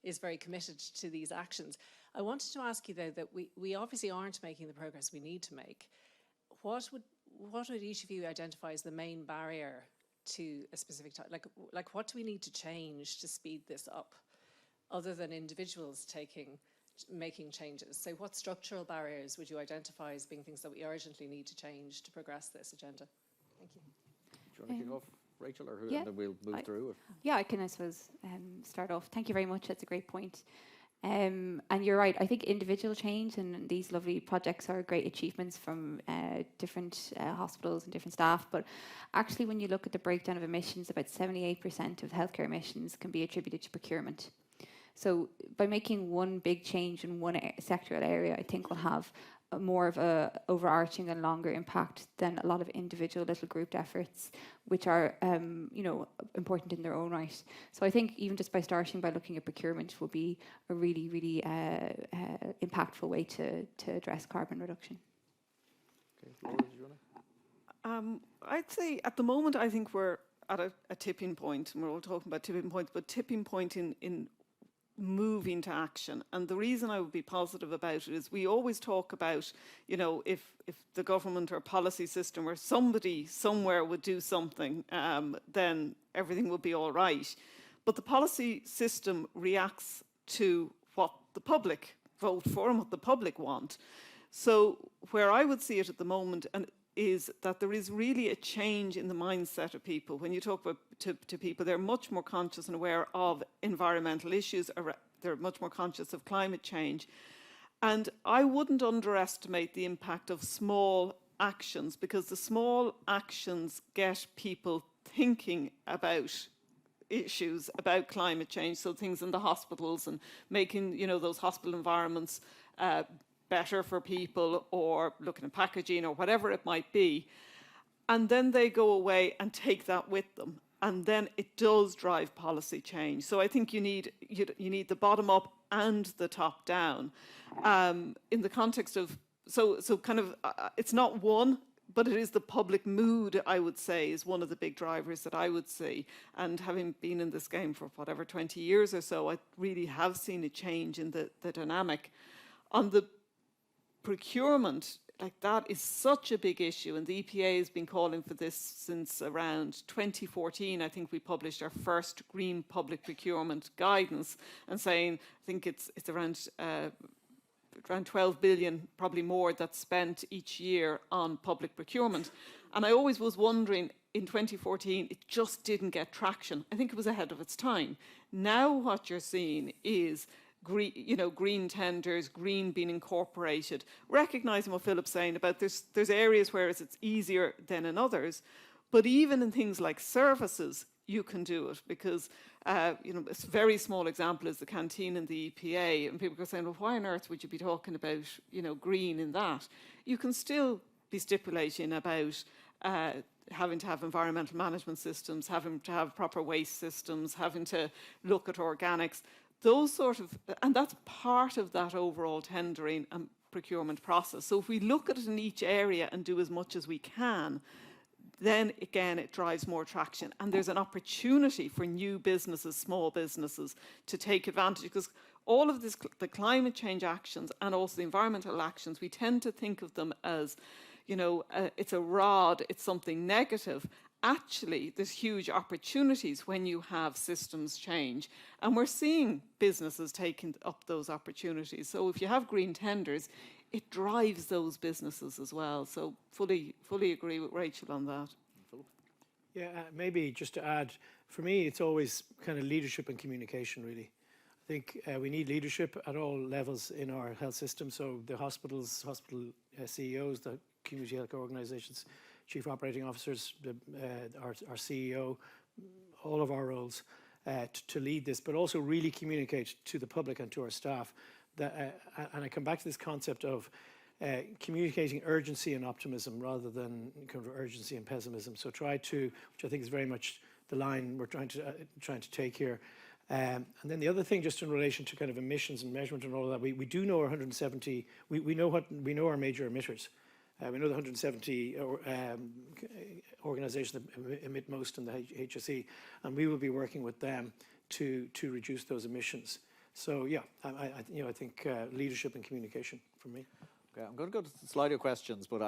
is very committed to these actions. I wanted to ask you, though, that we obviously aren't making the progress we need to make. What would each of you identify as the main barrier to a specific type? Like what do we need to change to speed this up, other than individuals making changes? So what structural barriers would you identify as being things that we urgently need to change to progress this agenda? Thank you. Do you want to kick off, Rachel, or who? Yeah, and then we'll move through? Yeah, I can, I suppose, start off. Thank you very much. That's a great point. And you're right. I think individual change and these lovely projects are great achievements from different hospitals and different staff. But actually, when you look at the breakdown of emissions, about 78% of healthcare emissions can be attributed to procurement. So by making one big change in one sectoral area, I think will have more of a overarching and longer impact than a lot of individual little grouped efforts, which are important in their own right. So I think even just by starting by looking at procurement will be a really, really impactful way to address carbon reduction. Okay, Laura, do you want to? I'd say at the moment, I think we're at a tipping point, and we're all talking about tipping points, but tipping point in moving to action. And the reason I would be positive about it is we always talk about, if the government or policy system or somebody somewhere would do something, then everything would be all right. But the policy system reacts to what the public vote for and what the public want. So where I would see it at the moment is that there is really a change in the mindset of people. When you talk about to people, they're much more conscious and aware of environmental issues. They're much more conscious of climate change. And I wouldn't underestimate the impact of small actions, because the small actions get people thinking about issues about climate change. So things in the hospitals and making, those hospital environments better for people, or looking at packaging or whatever it might be. And then they go away and take that with them. And then it does drive policy change. So I think you need the bottom up and the top down. In the context of, so kind of, it's not one, but it is the public mood, I would say, is one of the big drivers that I would see. And having been in this game for 20 years or so, I really have seen a change in the dynamic. On the procurement, that is such a big issue, and the EPA has been calling for this since around 2014. I think we published our first green public procurement guidance, and saying, I think it's around 12 billion, probably more, that's spent each year on public procurement. And I always was wondering, in 2014, it just didn't get traction. I think it was ahead of its time. Now what you're seeing is green tenders, green being incorporated, recognising what Philip's saying about there's areas where it's easier than in others, but even in things like services, you can do it, because a very small example is the canteen in the EPA, and people are saying, well, why on earth would you be talking about green in that? You can still be stipulating about having to have environmental management systems, having to have proper waste systems, having to look at organics. Those sort of, and that's part of that overall tendering and procurement process. So if we look at it in each area and do as much as we can, then again, it drives more traction. And there's an opportunity for new businesses, small businesses, to take advantage, because all of this, the climate change actions and also the environmental actions, we tend to think of them as, it's a rod, it's something negative. Actually, there's huge opportunities when you have systems change. And we're seeing businesses taking up those opportunities. So if you have green tenders, it drives those businesses as well. So fully agree with Rachel on that. Yeah, maybe just to add, for me, it's always kind of leadership and communication, really. I think we need leadership at all levels in our health system. So the hospitals, hospital CEOs, the community health organisations, chief operating officers, our CEO, all of our roles to lead this, but also really communicate to the public and to our staff. That, and I come back to this concept of communicating urgency and optimism rather than kind of urgency and pessimism. So try to, which I think is very much the line we're trying to take here. And then the other thing, just in relation to kind of emissions and measurement and all of that, we do know our 170. We know our major emitters. We know the 170 organisations that emit most in the HSE, and we will be working with them to reduce those emissions. So yeah, I think leadership and communication for me. Okay, I'm going to go to Slido questions, but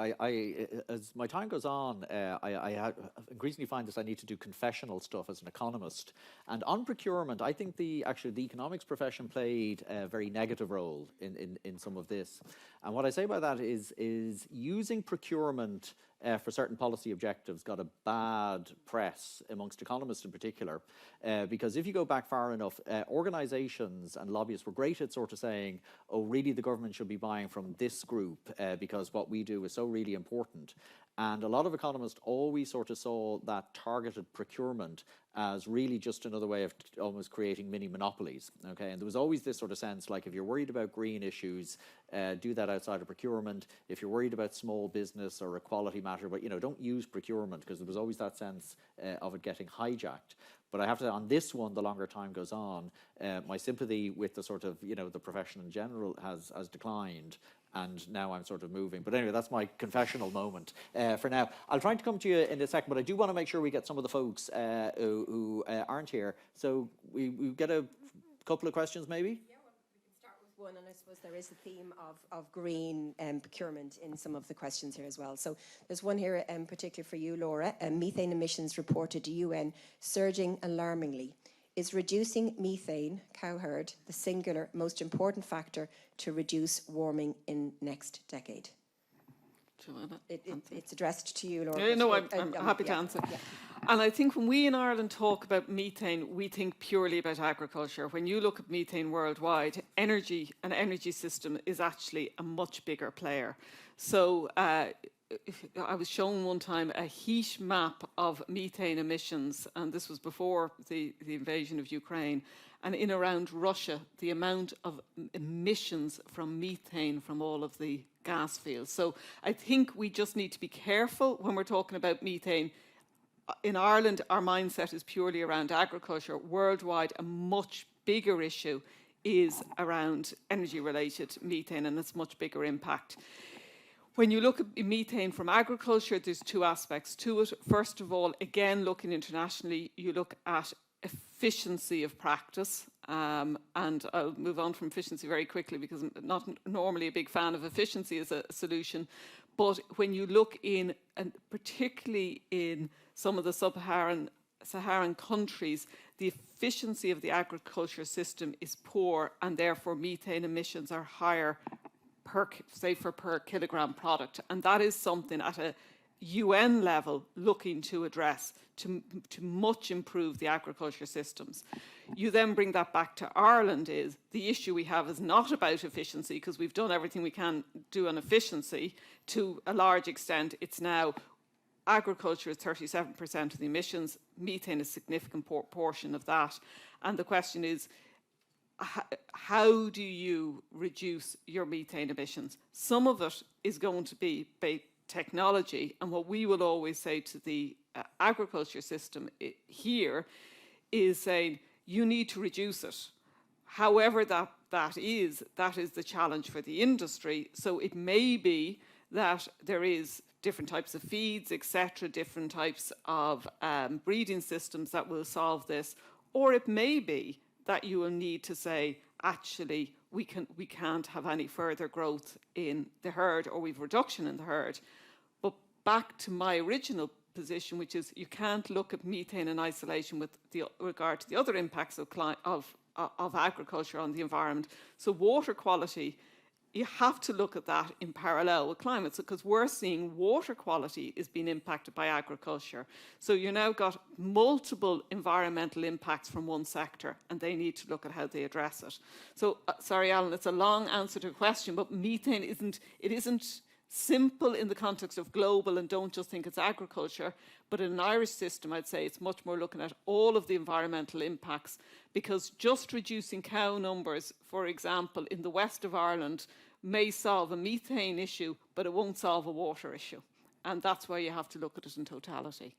as my time goes on, I increasingly find that I need to do confessional stuff as an economist. And on procurement, I think the economics profession played a very negative role in some of this. And what I say by that is using procurement for certain policy objectives got a bad press amongst economists in particular, because if you go back far enough, organisations and lobbyists were great at sort of saying, oh, really the government should be buying from this group because what we do is so really important. And a lot of economists always sort of saw that targeted procurement as really just another way of almost creating mini monopolies. Okay, and there was always this sort of sense like, if you're worried about green issues, do that outside of procurement. If you're worried about small business or equality matter, but don't use procurement, because there was always that sense of it getting hijacked. But I have to say, on this one, the longer time goes on, my sympathy with the sort of, the profession in general has declined. And now I'm sort of moving. But anyway, that's my confessional moment for now. I'll try to come to you in a second, but I do want to make sure we get some of the folks who aren't here. So we get a couple of questions maybe? Yeah, well, we can start with one, and I suppose there is a theme of green procurement in some of the questions here as well. So there's one here particularly for you, Laura. Methane emissions reported to UN surging alarmingly. Is reducing methane, cow herd, the singular most important factor to reduce warming in next decade? It's addressed to you, Laura. Yeah, no, I'm happy to answer. Yeah. And I think when we in Ireland talk about methane, we think purely about agriculture. When you look at methane worldwide, energy and energy system is actually a much bigger player. So I was shown one time a heat map of methane emissions, and this was before the invasion of Ukraine. And in around Russia, the amount of emissions from methane from all of the gas fields. So I think we just need to be careful when we're talking about methane. In Ireland, our mindset is purely around agriculture. Worldwide, a much bigger issue is around energy-related methane, and it's much bigger impact. When you look at methane from agriculture, there's two aspects to it. First of all, again, looking internationally, you look at efficiency of practice. And I'll move on from efficiency very quickly because I'm not normally a big fan of efficiency as a solution. But when you look in, and particularly in some of the Saharan countries, the efficiency of the agriculture system is poor, and therefore methane emissions are higher per kilogram product. And that is something at a UN level looking to address to much improve the agriculture systems. You then bring that back to Ireland. Is the issue we have is not about efficiency, because we've done everything we can do on efficiency to a large extent. It's now agriculture is 37% of the emissions, methane is a significant portion of that. And the question is, how do you reduce your methane emissions? Some of it is going to be technology, and what we will always say to the agriculture system here is saying you need to reduce it. However that is the challenge for the industry. So it may be that there is different types of feeds, etc., different types of breeding systems that will solve this, or it may be that you will need to say, actually, we can't have any further growth in the herd, or we've reduction in the herd. But back to my original position, which is you can't look at methane in isolation with regard to the other impacts of agriculture on the environment. So water quality you have to look at that in parallel with climate, because we're seeing water quality is being impacted by agriculture. So you now got multiple environmental impacts from one sector, and they need to look at how they address it. So, sorry, Alan, it's a long answer to a question, but methane isn't simple in the context of global, and don't just think it's agriculture, but in an Irish system, I'd say it's much more looking at all of the environmental impacts, because just reducing cow numbers, for example, in the west of Ireland may solve a methane issue, but it won't solve a water issue. And that's why you have to look at it in totality.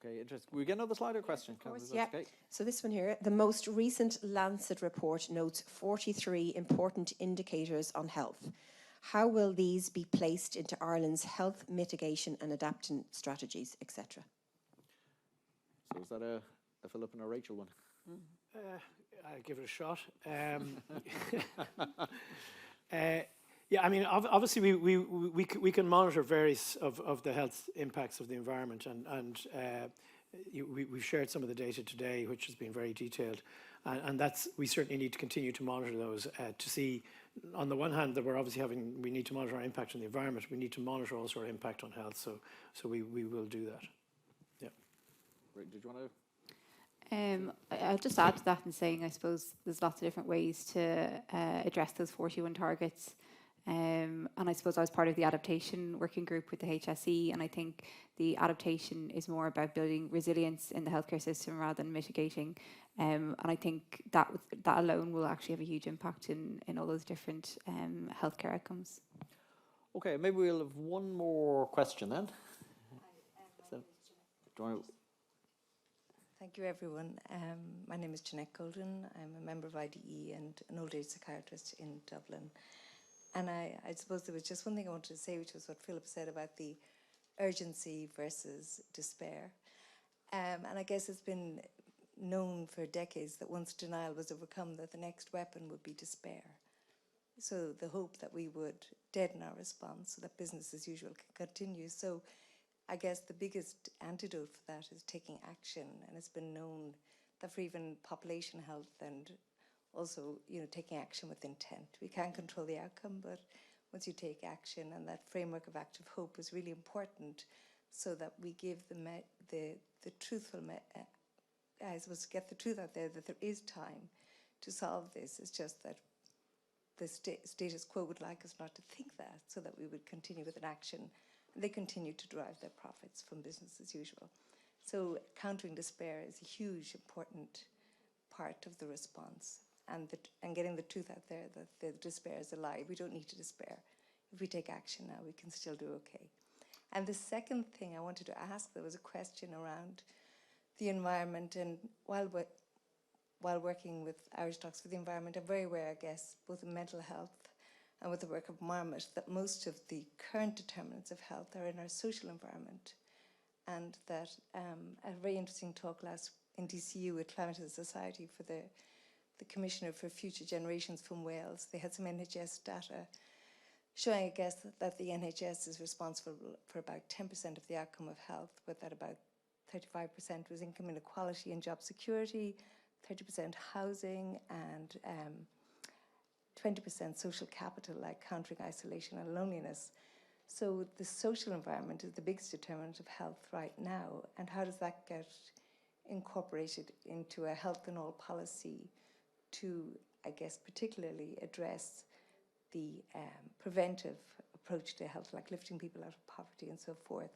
Okay, interesting. We get another slide or question? Of course, Is that yeah. okay? So this one here, the most recent Lancet report notes 43 important indicators on health. How will these be placed into Ireland's health mitigation and adaptation strategies, etc.? So is that a Philip and a Rachel one? I'll give it a shot. Yeah, I mean, obviously we can monitor various of the health impacts of the environment, and we've shared some of the data today, which has been very detailed, and that's, we certainly need to continue to monitor those to see, on the one hand, that we're obviously we need to monitor our impact on the environment. We need to monitor also our impact on health. So we will do that. Yeah. Right, did you want to? I'll just add to that in saying, I suppose there's lots of different ways to address those 41 targets. And I suppose I was part of the adaptation working group with the HSE, and I think the adaptation is more about building resilience in the healthcare system rather than mitigating. And I think that alone will actually have a huge impact in all those different healthcare outcomes. Okay, maybe we'll have one more question then. So, do you want to? Thank you, everyone. My name is Jeanette Golden. I'm a member of IDE and an old age psychiatrist in Dublin. And I suppose there was just one thing I wanted to say, which was what Philip said about the urgency versus despair. And I guess it's been known for decades that once denial was overcome, that the next weapon would be despair. So the hope that we would deaden our response so that business as usual can continue. So I guess the biggest antidote for that is taking action. And it's been known that for even population health and also, taking action with intent. We can't control the outcome, but once you take action, and that framework of active hope is really important, so that we give the truthful, I suppose, to get the truth out there that there is time to solve this. It's just that the status quo would like us not to think that, so that we would continue with an action, and they continue to drive their profits from business as usual. So countering despair is a huge, important part of the response. And getting the truth out there that the despair is a lie. We don't need to despair. If we take action now, we can still do okay. And the second thing I wanted to ask, there was a question around the environment. And while working with Irish Docs for the Environment, I'm very aware, I guess, both in mental health and with the work of Marmot, that most of the current determinants of health are in our social environment. And that a very interesting talk last in DCU with Climate and Society for the Commissioner for Future Generations from Wales. They had some NHS data showing, I guess, that the NHS is responsible for about 10% of the outcome of health, but that about 35% was income inequality and job security, 30% housing, and 20% social capital, like countering isolation and loneliness. So the social environment is the biggest determinant of health right now. And how does that get incorporated into a health and all policy to, I guess, particularly address the preventive approach to health, like lifting people out of poverty and so forth?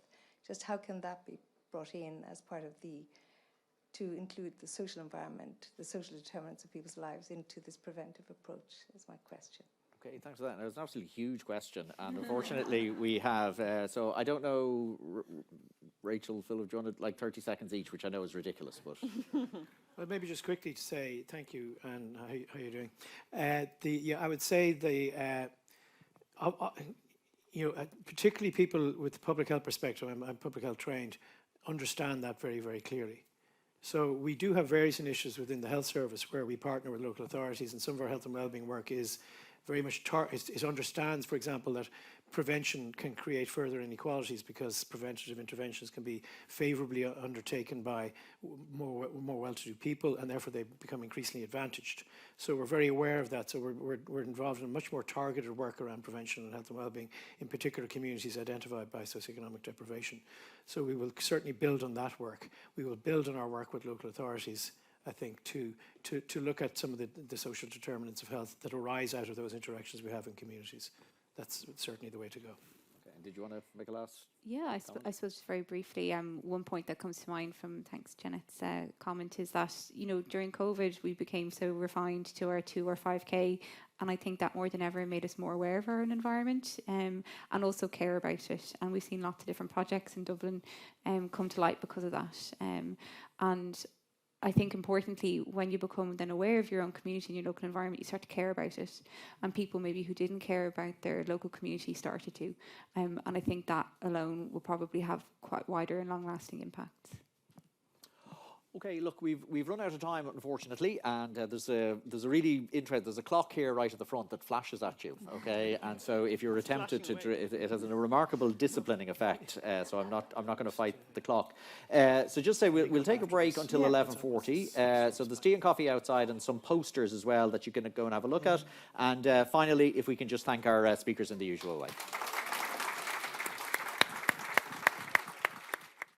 Just how can that be brought in as part of to include the social environment, the social determinants of people's lives into this preventive approach, is my question. Okay, thanks for that. It was an absolutely huge question, and unfortunately we have, so I don't know, Rachel, Philip, do you want like 30 seconds each, which I know is ridiculous, but... Well, maybe just quickly to say thank you, and how you doing? I would say particularly people with the public health perspective, I'm public health trained, understand that very, very clearly. So we do have various initiatives within the health service where we partner with local authorities, and some of our health and wellbeing work is very much it understands, for example, that prevention can create further inequalities because preventative interventions can be favourably undertaken by more well-to-do people, and therefore they become increasingly advantaged. So we're very aware of that. So we're involved in much more targeted work around prevention and health and well-being in particular communities identified by socioeconomic deprivation. So we will certainly build on that work. We will build on our work with local authorities, I think, to look at some of the social determinants of health that arise out of those interactions we have in communities. That's certainly the way to go. Okay, and did you want to make a last? Yeah, I suppose just very briefly, one point that comes to mind from, thanks Janet's comment, is that, you know, during COVID we became so refined to our 2 or 5K, and I think that more than ever made us more aware of our own environment and also care about it. And we've seen lots of different projects in Dublin come to light because of that. And I think importantly, when you become then aware of your own community and your local environment, you start to care about it. And people maybe who didn't care about their local community started to. And I think that alone will probably have quite wider and long-lasting impacts. Okay, look, we've run out of time, unfortunately, and there's a really there's a clock here right at the front that flashes at you, okay, and so if you're tempted to, it has a remarkable disciplining effect. So I'm not going to fight the clock. So just say we'll take a break until 11:40. So there's tea and coffee outside and some posters as well that you can go and have a look at. And finally, if we can just thank our speakers in the usual way.